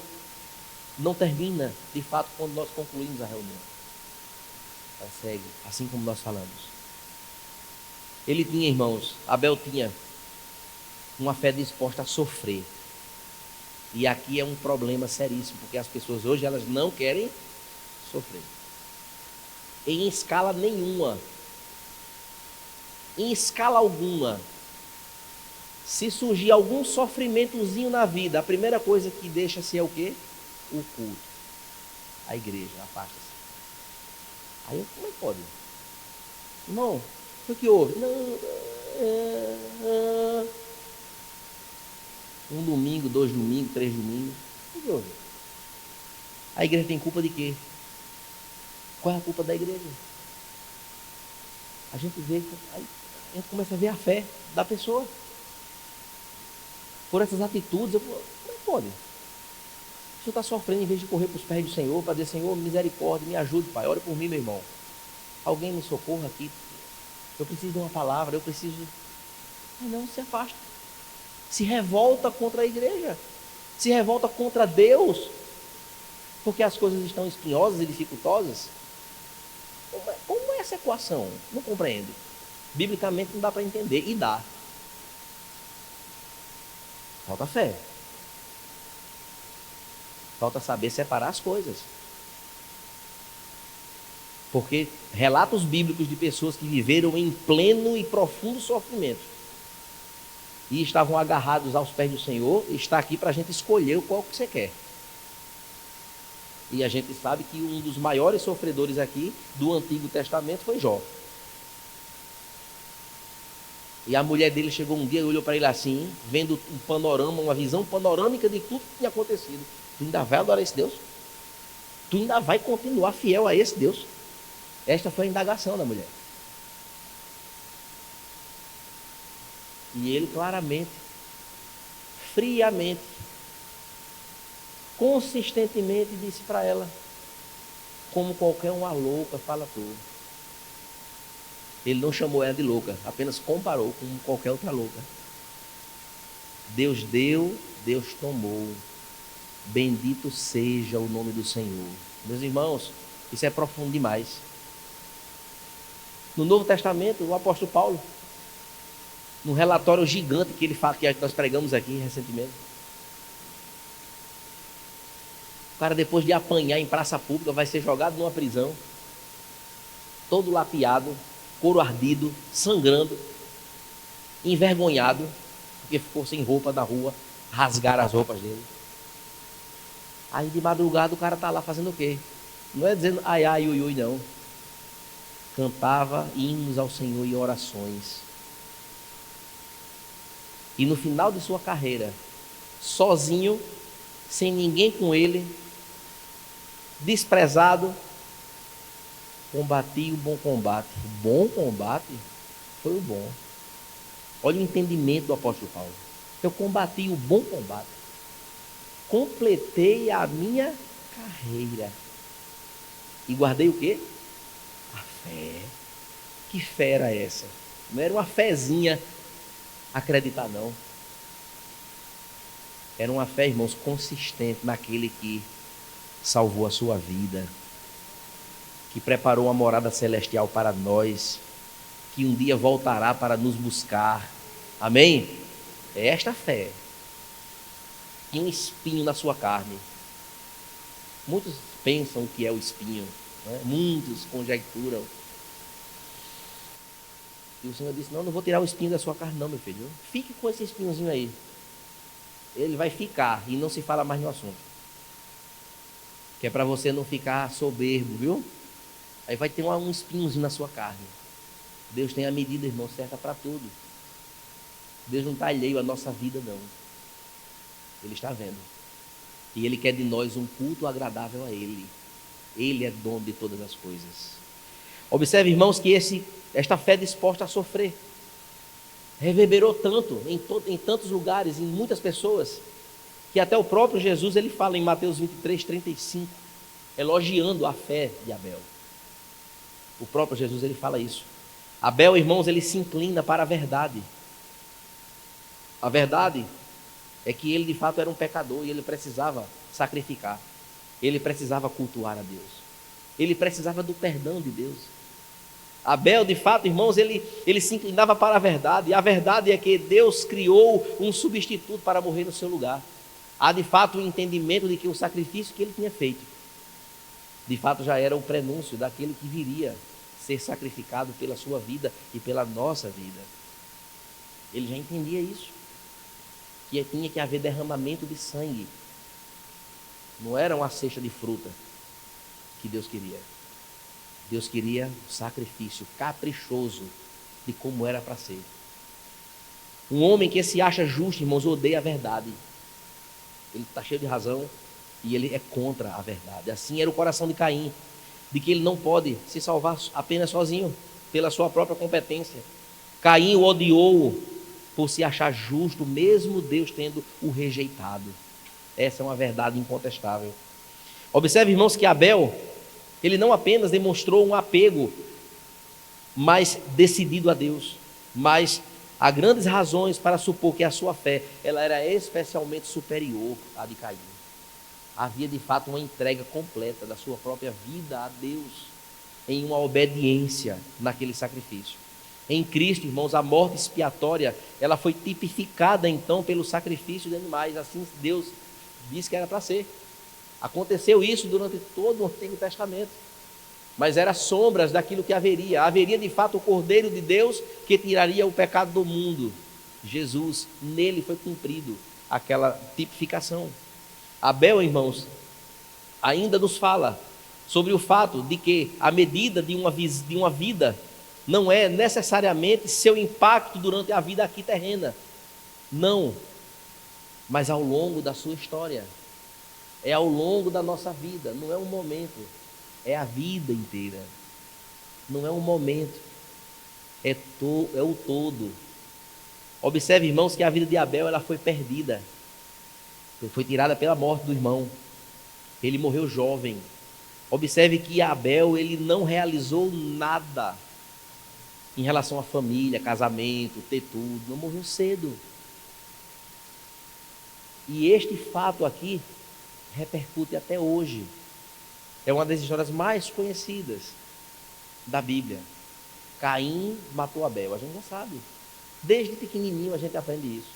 não termina, de fato, quando nós concluímos a reunião. Ela segue, assim como nós falamos. Ele tinha, irmãos, Abel tinha uma fé disposta a sofrer. E aqui é um problema seríssimo, porque as pessoas hoje, elas não querem sofrer. Em escala nenhuma, em escala alguma, se surgir algum sofrimentozinho na vida, a primeira coisa que deixa-se é o quê? O culto. A igreja, afasta-se. Aí como é que pode? Irmão, o que houve? Não, um domingo, 2 domingos, 3 domingos. O que houve? A igreja tem culpa de quê? Qual é a culpa da igreja? A gente vê, a gente começa a ver a fé da pessoa. Por essas atitudes, como é que pode? O senhor está sofrendo, em vez de correr para os pés do Senhor, para dizer: Senhor, misericórdia, me ajude, Pai, ore por mim, meu irmão. Alguém me socorra aqui. Eu preciso de uma palavra, eu preciso. Mas não, se afasta. Se revolta contra a igreja. Se revolta contra Deus. Porque as coisas estão espinhosas e dificultosas. Como é essa equação? Não compreendo. Biblicamente não dá para entender. E dá. Falta fé. Falta saber separar as coisas. Porque relatos bíblicos de pessoas que viveram em pleno e profundo sofrimento e estavam agarrados aos pés do Senhor, está aqui para a gente escolher qual que você quer. E a gente sabe que um dos maiores sofredores aqui do Antigo Testamento foi Jó. E a mulher dele chegou um dia e olhou para ele assim, vendo um panorama, uma visão panorâmica de tudo que tinha acontecido. Tu ainda vai adorar esse Deus? Tu ainda vai continuar fiel a esse Deus? Esta foi a indagação da mulher. E ele claramente friamente, consistentemente disse para ela, como qualquer uma louca fala tu. Ele não chamou ela de louca, apenas comparou com qualquer outra louca. Deus deu, Deus tomou. Bendito seja o nome do Senhor. Meus irmãos, isso é profundo demais. No Novo Testamento, o apóstolo Paulo, num relatório gigante que ele fala, que nós pregamos aqui recentemente, o cara, depois de apanhar em praça pública, vai ser jogado numa prisão, todo lapiado, couro ardido, sangrando, envergonhado, porque ficou sem roupa na rua, rasgaram as roupas dele. Aí de madrugada o cara está lá fazendo o quê? Não é dizendo ai, ai, ui, ui, não. Cantava hinos ao Senhor e orações. E no final de sua carreira, sozinho, sem ninguém com ele, desprezado, combati o bom combate. O bom combate foi o bom. Olha o entendimento do apóstolo Paulo. Eu combati o bom combate. Completei a minha carreira. E guardei o quê? A fé. Que fé era essa? Não era uma fezinha acreditar, não. Era uma fé, irmãos, consistente naquele que salvou a sua vida, que preparou uma morada celestial para nós, que um dia voltará para nos buscar. Amém? É esta fé. E um espinho na sua carne. Muitos pensam que é o espinho, né? Muitos conjecturam. E o Senhor disse, não vou tirar o espinho da sua carne não, meu filho. Fique com esse espinhozinho aí. Ele vai ficar e não se fala mais no assunto. Que é para você não ficar soberbo, viu? Aí vai ter um espinhozinho na sua carne. Deus tem a medida, irmão, certa para tudo. Deus não está alheio à nossa vida, não. Ele está vendo. E Ele quer de nós um culto agradável a Ele. Ele é dono de todas as coisas. Observe, irmãos, que esta fé disposta a sofrer reverberou tanto em tantos lugares, em muitas pessoas, que até o próprio Jesus, ele fala em Mateus 23:35, elogiando a fé de Abel. O próprio Jesus, ele fala isso. Abel, irmãos, ele se inclina para a verdade. A verdade é que ele de fato era um pecador e ele precisava sacrificar. Ele precisava cultuar a Deus. Ele precisava do perdão de Deus. Abel, de fato, irmãos, ele se inclinava para a verdade. E a verdade é que Deus criou um substituto para morrer no seu lugar. Há de fato o entendimento de que o sacrifício que ele tinha feito, de fato já era o prenúncio daquele que viria ser sacrificado pela sua vida e pela nossa vida. Ele já entendia isso, que tinha que haver derramamento de sangue. Não era uma cesta de fruta que Deus queria. Deus queria um sacrifício caprichoso de como era para ser. Um homem que se acha justo, irmãos, odeia a verdade. Ele está cheio de razão e ele é contra a verdade. Assim era o coração de Caim, de que ele não pode se salvar apenas sozinho, pela sua própria competência. Caim o odiou por se achar justo, mesmo Deus tendo o rejeitado. Essa é uma verdade incontestável. Observe, irmãos, que Abel, ele não apenas demonstrou um apego mais decidido a Deus, mas há grandes razões para supor que a sua fé, ela era especialmente superior à de Caim. Havia de fato uma entrega completa da sua própria vida a Deus, em uma obediência naquele sacrifício. Em Cristo, irmãos, a morte expiatória, ela foi tipificada então pelo sacrifício de animais. Assim Deus disse que era para ser. Aconteceu isso durante todo o Antigo Testamento, mas eram sombras daquilo que haveria. Haveria de fato o Cordeiro de Deus que tiraria o pecado do mundo. Jesus, nele foi cumprido aquela tipificação. Abel, irmãos, ainda nos fala sobre o fato de que a medida de uma vida não é necessariamente seu impacto durante a vida aqui terrena. Não, mas ao longo da sua história. É ao longo da nossa vida, não é um momento, é a vida inteira. Não é um momento, é o todo. Observe, irmãos, que a vida de Abel ela foi perdida. Foi tirada pela morte do irmão. Ele morreu jovem. Observe que Abel, ele não realizou nada em relação à família, casamento, ter tudo. Não, morreu cedo. E este fato aqui repercute até hoje. É uma das histórias mais conhecidas da Bíblia. Caim matou Abel, a gente já sabe. Desde pequenininho a gente aprende isso.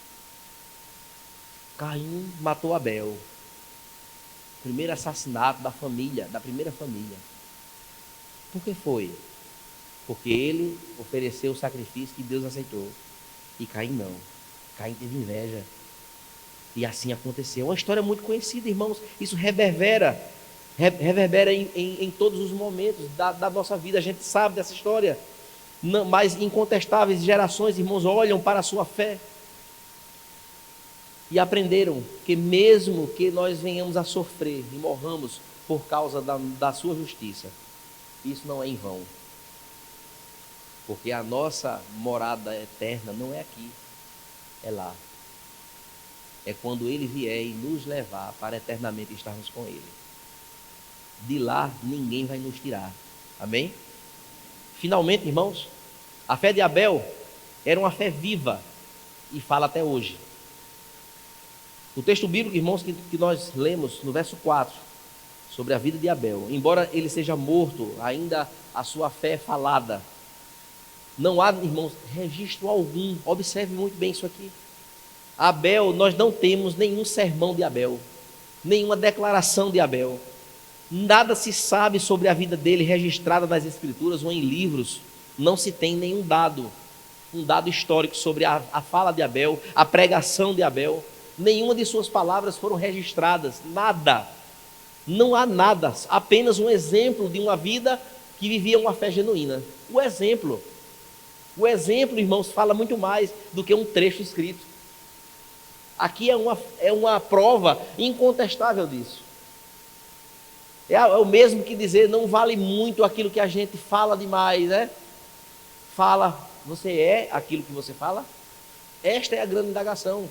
Caim matou Abel. Primeiro assassinato da família, da primeira família. Por que foi? Porque ele ofereceu o sacrifício que Deus aceitou. E Caim não. Caim teve inveja. E assim aconteceu. É uma história muito conhecida, irmãos. Isso reverbera em todos os momentos da nossa vida. A gente sabe dessa história. Não, mas incontestáveis gerações, irmãos, olham para a sua fé e aprenderam que mesmo que nós venhamos a sofrer e morramos por causa da sua justiça, isso não é em vão. Porque a nossa morada eterna não é aqui, é lá. É quando Ele vier e nos levar para eternamente estarmos com Ele. De lá ninguém vai nos tirar. Amém? Finalmente, irmãos, a fé de Abel era uma fé viva e fala até hoje. O texto bíblico, irmãos, que nós lemos no verso 4, sobre a vida de Abel, embora ele seja morto, ainda a sua fé é falada. Não há, irmãos, registro algum. Observe muito bem isso aqui. Abel, nós não temos nenhum sermão de Abel, nenhuma declaração de Abel. Nada se sabe sobre a vida dele registrada nas escrituras ou em livros. Não se tem nenhum dado, um dado histórico sobre a fala de Abel, a pregação de Abel. Nenhuma de suas palavras foram registradas, nada. Não há nada, apenas um exemplo de uma vida que vivia uma fé genuína. O exemplo, irmãos, fala muito mais do que um trecho escrito. Aqui é uma prova incontestável disso. É o mesmo que dizer, não vale muito aquilo que a gente fala demais, né? Fala, você é aquilo que você fala? Esta é a grande indagação.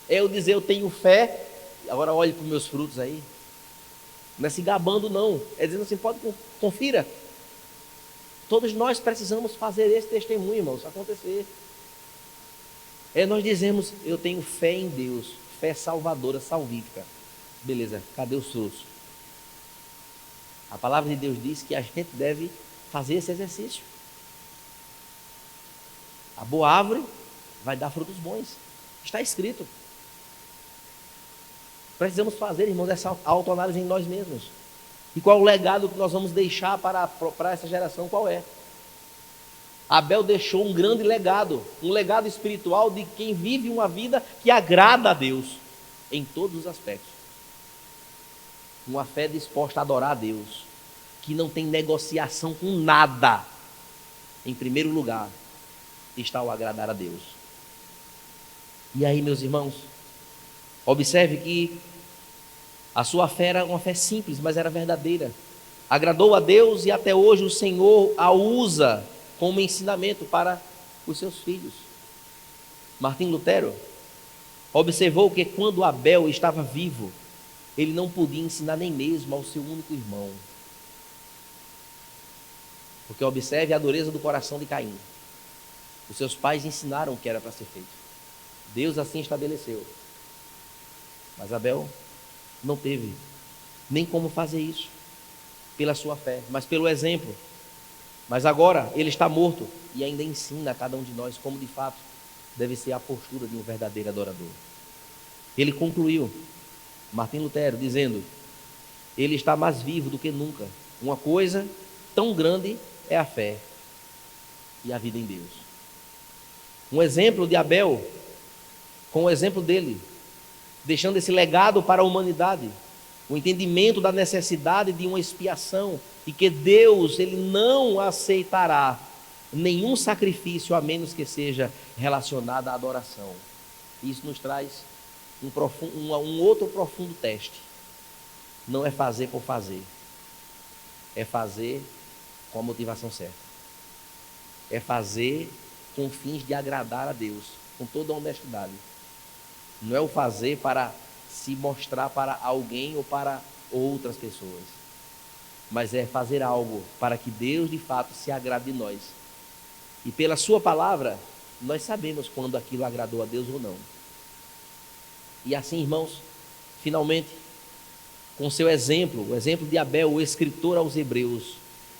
É eu dizer, eu tenho fé, agora olhe para os meus frutos aí. Não é se gabando, não. É dizendo assim, confira. Todos nós precisamos fazer esse testemunho, irmãos, acontecer. É nós dizemos, eu tenho fé em Deus, fé salvadora, salvífica. Beleza, cadê os frutos? A palavra de Deus diz que a gente deve fazer esse exercício. A boa árvore vai dar frutos bons. Está escrito. Precisamos fazer, irmãos, essa autoanálise em nós mesmos. E qual o legado que nós vamos deixar para essa geração? Qual é? Abel deixou um grande legado, um legado espiritual de quem vive uma vida que agrada a Deus em todos os aspectos. Uma fé disposta a adorar a Deus, que não tem negociação com nada. Em primeiro lugar está o agradar a Deus. E aí, meus irmãos, observe que a sua fé era uma fé simples, mas era verdadeira. Agradou a Deus e até hoje o Senhor a usa como ensinamento para os seus filhos. Martim Lutero observou que quando Abel estava vivo, ele não podia ensinar nem mesmo ao seu único irmão. Porque observe a dureza do coração de Caim. Os seus pais ensinaram o que era para ser feito. Deus assim estabeleceu. Mas Abel não teve nem como fazer isso pela sua fé, mas pelo exemplo. Mas agora ele está morto e ainda ensina a cada um de nós como de fato deve ser a postura de um verdadeiro adorador. Ele concluiu, Martim Lutero, dizendo: ele está mais vivo do que nunca. Uma coisa tão grande é a fé e a vida em Deus. Um exemplo de Abel, com o exemplo dele, deixando esse legado para a humanidade, o entendimento da necessidade de uma expiação e que Deus, Ele não aceitará nenhum sacrifício a menos que seja relacionado à adoração. Isso nos traz um outro profundo teste. Não é fazer por fazer, é fazer com a motivação certa, é fazer com fins de agradar a Deus, com toda a honestidade. Não é o fazer para se mostrar para alguém ou para outras pessoas, mas é fazer algo para que Deus de fato se agrade de nós. E pela sua palavra, nós sabemos quando aquilo agradou a Deus ou não. E assim, irmãos, finalmente, com seu exemplo, o exemplo de Abel, o escritor aos Hebreus,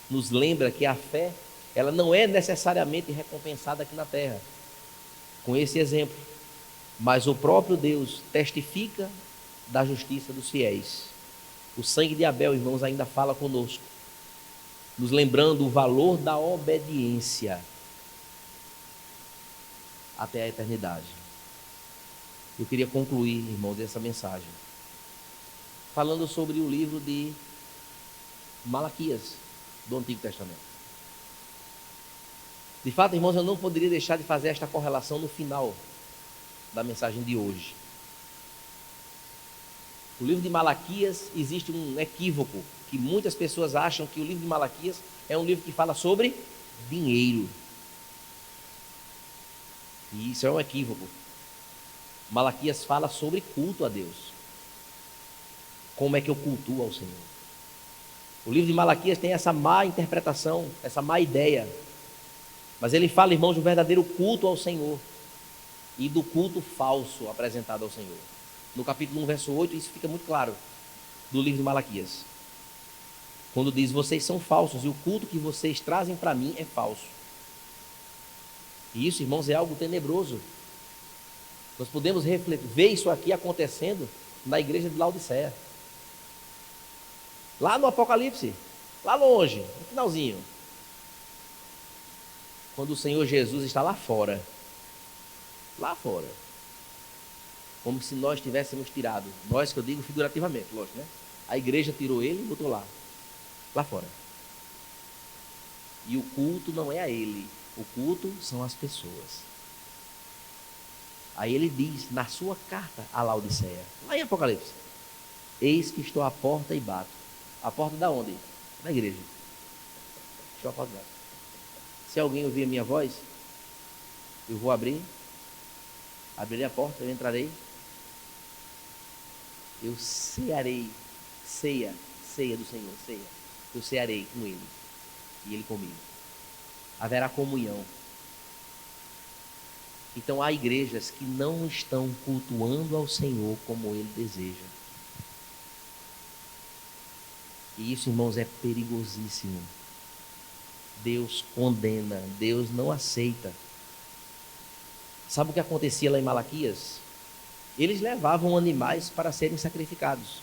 nos lembra que a fé, ela não é necessariamente recompensada aqui na terra, com esse exemplo, mas o próprio Deus testifica da justiça dos fiéis. O sangue de Abel, irmãos, ainda fala conosco, nos lembrando o valor da obediência até a eternidade. Eu queria concluir, irmãos, essa mensagem falando sobre o livro de Malaquias, do Antigo Testamento. De fato, irmãos, eu não poderia deixar de fazer esta correlação no final da mensagem de hoje. O livro de Malaquias, existe um equívoco, que muitas pessoas acham que o livro de Malaquias é um livro que fala sobre dinheiro. E isso é um equívoco. Malaquias fala sobre culto a Deus. Como é que eu cultuo ao Senhor? O livro de Malaquias tem essa má interpretação, essa má ideia. Mas ele fala, irmãos, do verdadeiro culto ao Senhor e do culto falso apresentado ao Senhor. No capítulo 1, verso 8, isso fica muito claro do livro de Malaquias. Quando diz, vocês são falsos e o culto que vocês trazem para mim é falso. E isso, irmãos, é algo tenebroso. Nós podemos ver isso aqui acontecendo na igreja de Laodiceia. Lá no Apocalipse, lá longe, no finalzinho. Quando o Senhor Jesus está lá fora. Como se nós tivéssemos tirado. Nós, que eu digo figurativamente, lógico, né? A igreja tirou ele e botou lá fora. E o culto não é a ele, o culto são as pessoas. Aí ele diz na sua carta a Laodiceia, lá em Apocalipse: eis que estou à porta e bato. A porta da onde? Da igreja. Estou à porta e bato. Se alguém ouvir a minha voz, eu vou abrirei a porta, eu entrarei, eu cearei, ceia do Senhor, ceia. Eu cearei com ele e ele comigo. Haverá comunhão. Então há igrejas que não estão cultuando ao Senhor como ele deseja. E isso, irmãos, é perigosíssimo. Deus condena, Deus não aceita. Sabe o que acontecia lá em Malaquias? Eles levavam animais para serem sacrificados,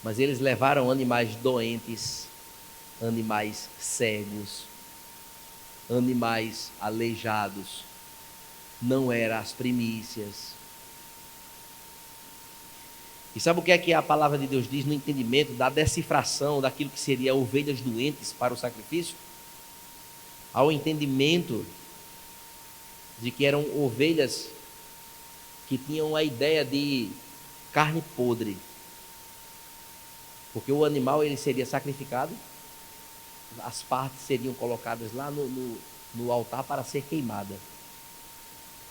mas eles levaram animais doentes, animais cegos, animais aleijados. Não eram as primícias. E sabe o que é que a palavra de Deus diz no entendimento da decifração daquilo que seria ovelhas doentes para o sacrifício? Ao entendimento de que eram ovelhas que tinham a ideia de carne podre. Porque o animal ele seria sacrificado, as partes seriam colocadas lá no altar para ser queimada.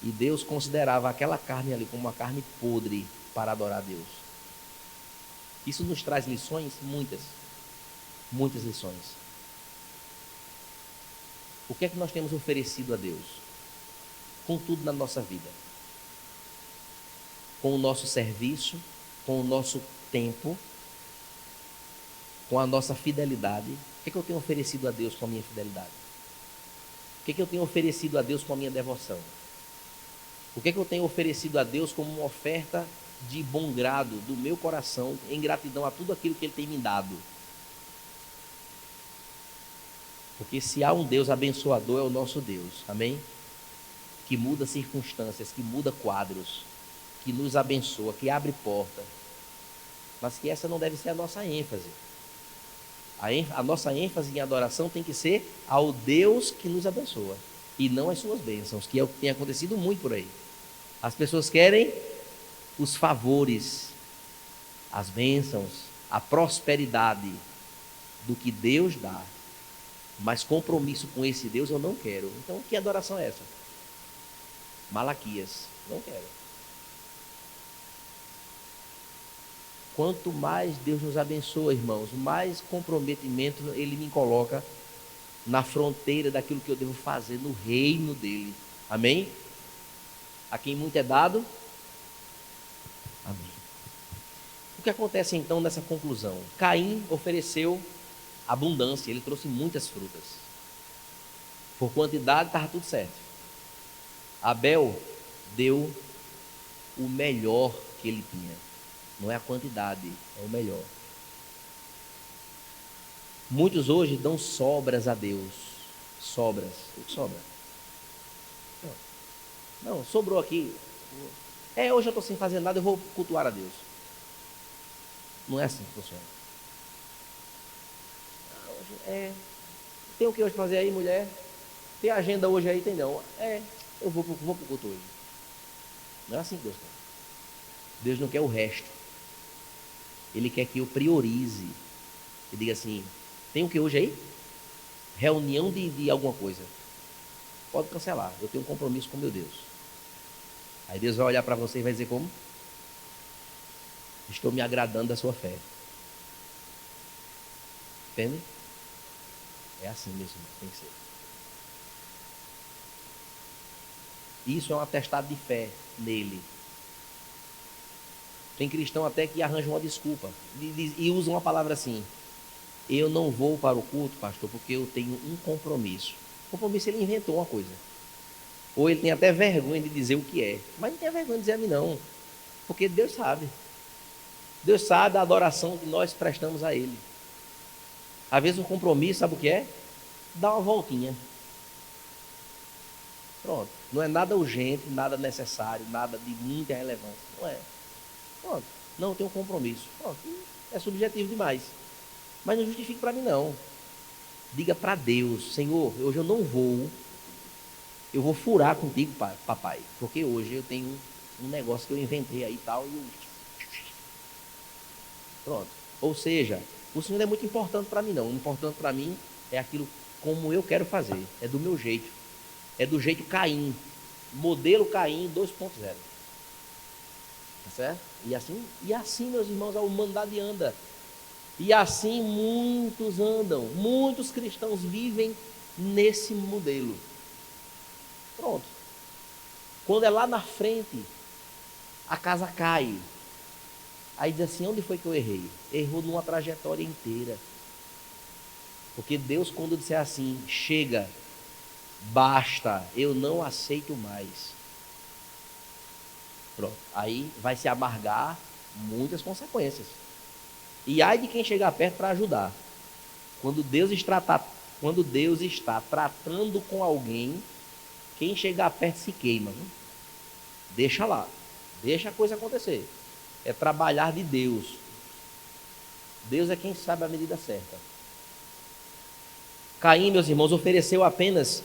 E Deus considerava aquela carne ali como uma carne podre para adorar a Deus. Isso nos traz lições, muitas lições. O que é que nós temos oferecido a Deus? Com tudo na nossa vida. Com o nosso serviço, com o nosso tempo, com a nossa fidelidade. O que é que eu tenho oferecido a Deus com a minha fidelidade? O que é que eu tenho oferecido a Deus com a minha devoção? O que é que eu tenho oferecido a Deus como uma oferta de bom grado do meu coração, em gratidão a tudo aquilo que Ele tem me dado? Porque se há um Deus abençoador, é o nosso Deus, amém? Que muda circunstâncias, que muda quadros, que nos abençoa, que abre porta. Mas que essa não deve ser a nossa ênfase. A nossa ênfase em adoração tem que ser ao Deus que nos abençoa, e não as suas bênçãos, que é o que tem acontecido muito por aí. As pessoas querem os favores, as bênçãos, a prosperidade do que Deus dá, mas compromisso com esse Deus eu não quero. Então, que adoração é essa? Malaquias, não quero. Quanto mais Deus nos abençoa, irmãos, mais comprometimento Ele me coloca na fronteira daquilo que eu devo fazer no reino dEle. Amém? A quem muito é dado. Amém. O que acontece então nessa conclusão? Caim ofereceu abundância, ele trouxe muitas frutas. Por quantidade estava tudo certo. Abel deu o melhor que ele tinha. Não é a quantidade, é o melhor. Muitos hoje dão sobras a Deus. Sobras. O que sobra? Não, sobrou aqui. Hoje eu estou sem fazer nada, eu vou cultuar a Deus. Não é assim que funciona. Tem o que hoje fazer aí, mulher? Tem agenda hoje aí? Tem não. Eu vou para o culto hoje. Não é assim que Deus quer. Deus não quer o resto. Ele quer que eu priorize. E diga assim, tem o que hoje aí? Reunião de alguma coisa. Pode cancelar, eu tenho um compromisso com meu Deus. Aí Deus vai olhar para você e vai dizer como? Estou me agradando da sua fé. Entende? É assim mesmo, tem que ser. Isso é um atestado de fé nele. Tem cristão até que arranja uma desculpa e usa uma palavra assim: eu não vou para o culto, pastor, porque eu tenho um compromisso. Compromisso, ele inventou uma coisa. Ou ele tem até vergonha de dizer o que é. Mas não tem vergonha de dizer a mim não. Porque Deus sabe. Deus sabe a adoração que nós prestamos a Ele. Às vezes um compromisso, sabe o que é? Dar uma voltinha. Pronto. Não é nada urgente, nada necessário, nada de muita relevância. Não é. Pronto. Não, eu tenho um compromisso. Pronto. É subjetivo demais. Mas não justifique para mim não. Diga para Deus: Senhor, hoje eu não vou. Eu vou furar contigo, papai. Porque hoje eu tenho um negócio que eu inventei aí e tal. Pronto. Ou seja, o Senhor não é muito importante para mim não. O importante para mim é aquilo como eu quero fazer. É do meu jeito. É do jeito Caim. Modelo Caim 2.0. Tá certo? E assim, meus irmãos, a humanidade anda. E assim muitos andam. Muitos cristãos vivem nesse modelo. Pronto. Quando é lá na frente, a casa cai. Aí diz assim, onde foi que eu errei? Errou numa trajetória inteira. Porque Deus, quando disser assim, chega, basta, eu não aceito mais. Pronto. Aí vai se amargar muitas consequências. E ai de quem chegar perto para ajudar. Quando Deus está tratando com alguém, quem chegar perto se queima. Viu? Deixa lá. Deixa a coisa acontecer. É trabalhar de Deus. Deus é quem sabe a medida certa. Caim, meus irmãos, ofereceu apenas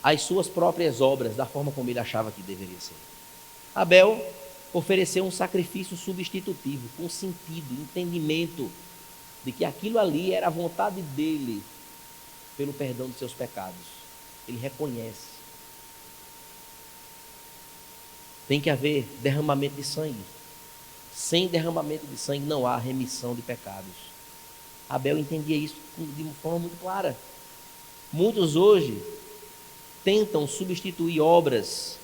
as suas próprias obras, da forma como ele achava que deveria ser. Abel ofereceu um sacrifício substitutivo, com sentido, entendimento de que aquilo ali era a vontade dele pelo perdão dos seus pecados. Ele reconhece. Tem que haver derramamento de sangue. Sem derramamento de sangue não há remissão de pecados. Abel entendia isso de uma forma muito clara. Muitos hoje tentam substituir obras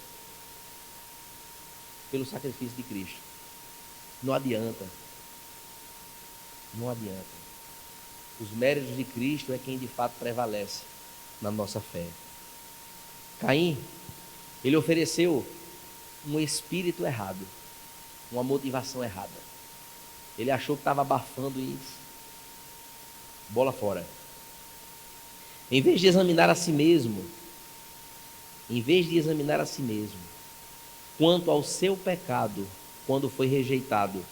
pelo sacrifício de Cristo. Não adianta. Não adianta. Os méritos de Cristo é quem de fato prevalece na nossa fé. Caim, ele ofereceu um espírito errado, uma motivação errada. Ele achou que estava abafando isso. Bola fora. Em vez de examinar a si mesmo, quanto ao seu pecado, quando foi rejeitado,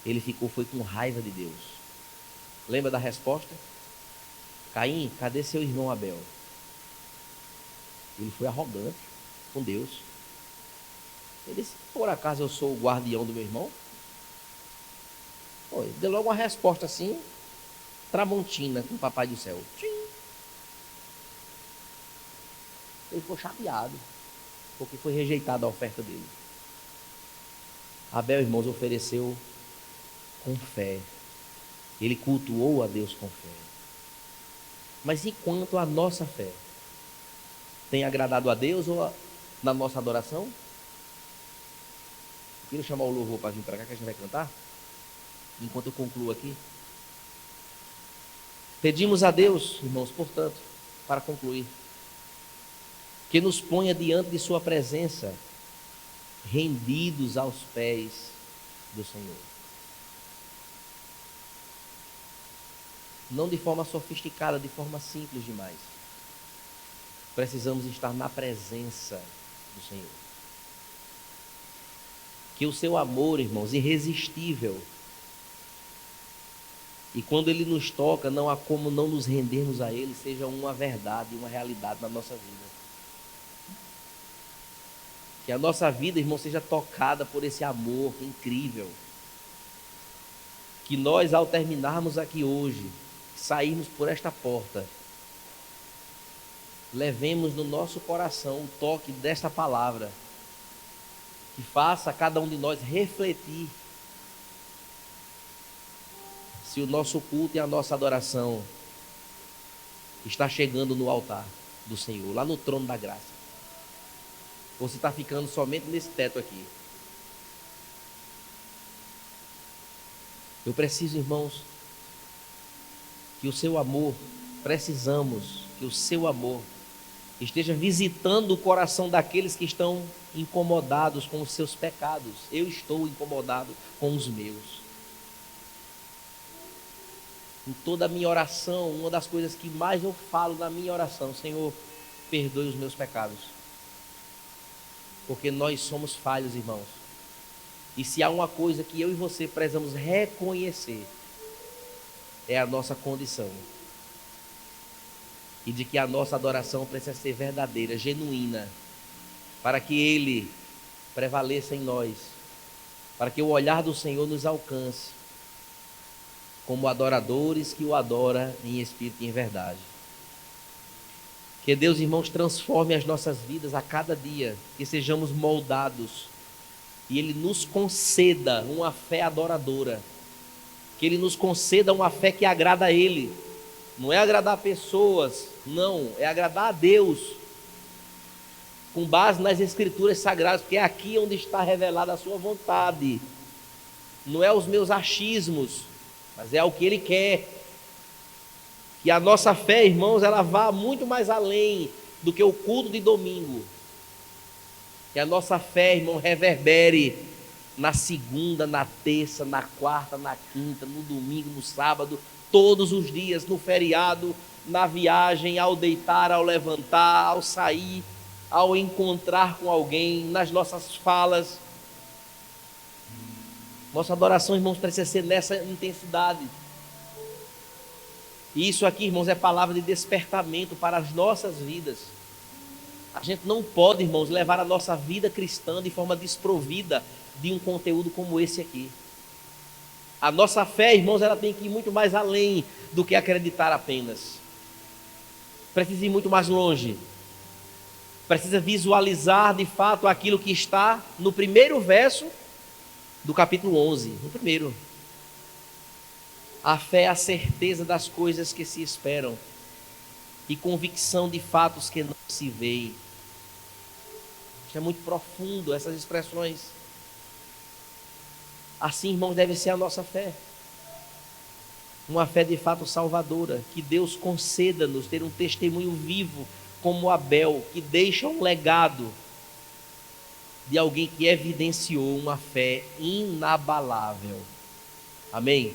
ele foi com raiva de Deus. Lembra da resposta? Caim, cadê seu irmão Abel? Ele foi arrogante com Deus. Ele disse, por acaso eu sou o guardião do meu irmão? Deu logo uma resposta assim, tramontina com o papai do céu. Tchim. Ele ficou chateado, porque foi rejeitada a oferta dele. Abel, irmãos, ofereceu com fé. Ele cultuou a Deus com fé. Mas enquanto a nossa fé tem agradado a Deus na nossa adoração? Eu queria chamar o louvor para vir para cá que a gente vai cantar. Enquanto eu concluo aqui. Pedimos a Deus, irmãos, portanto, para concluir, que nos ponha diante de sua presença, rendidos aos pés do Senhor. Não de forma sofisticada, de forma simples demais. Precisamos estar na presença do Senhor. Que o seu amor, irmãos, irresistível, e quando Ele nos toca, não há como não nos rendermos a Ele, seja uma verdade, uma realidade na nossa vida. Que a nossa vida, irmão, seja tocada por esse amor incrível. Que nós, ao terminarmos aqui hoje, sairmos por esta porta, levemos no nosso coração o toque desta palavra, que faça cada um de nós refletir se o nosso culto e a nossa adoração está chegando no altar do Senhor, lá no trono da graça, ou se está ficando somente nesse teto aqui. Eu preciso, irmãos, que o seu amor, precisamos que o seu amor esteja visitando o coração daqueles que estão incomodados com os seus pecados. Eu estou incomodado com os meus. Em toda a minha oração, uma das coisas que mais eu falo na minha oração: Senhor, perdoe os meus pecados. Porque nós somos falhos, irmãos. E se há uma coisa que eu e você precisamos reconhecer, é a nossa condição. E de que a nossa adoração precisa ser verdadeira, genuína, para que Ele prevaleça em nós, para que o olhar do Senhor nos alcance, como adoradores que o adoram em espírito e em verdade. Que Deus, irmãos, transforme as nossas vidas a cada dia, que sejamos moldados, e Ele nos conceda uma fé adoradora, que Ele nos conceda uma fé que agrada a Ele. Não é agradar pessoas, não, é agradar a Deus, com base nas Escrituras Sagradas, porque é aqui onde está revelada a sua vontade. Não é os meus achismos, mas é o que Ele quer. Que a nossa fé, irmãos, ela vá muito mais além do que o culto de domingo. Que a nossa fé, irmão, reverbere na segunda, na terça, na quarta, na quinta, no domingo, no sábado, todos os dias, no feriado, na viagem, ao deitar, ao levantar, ao sair, ao encontrar com alguém, nas nossas falas. Nossa adoração, irmãos, precisa ser nessa intensidade. E isso aqui, irmãos, é palavra de despertamento para as nossas vidas. A gente não pode, irmãos, levar a nossa vida cristã de forma desprovida de um conteúdo como esse aqui. A nossa fé, irmãos, ela tem que ir muito mais além do que acreditar apenas. Precisa ir muito mais longe. Precisa visualizar de fato aquilo que está no primeiro verso do capítulo 11, no primeiro. A fé é a certeza das coisas que se esperam e convicção de fatos que não se veem. Isso é muito profundo, essas expressões. Assim, irmãos, deve ser a nossa fé. Uma fé de fato salvadora, que Deus conceda-nos ter um testemunho vivo como Abel, que deixa um legado de alguém que evidenciou uma fé inabalável. Amém?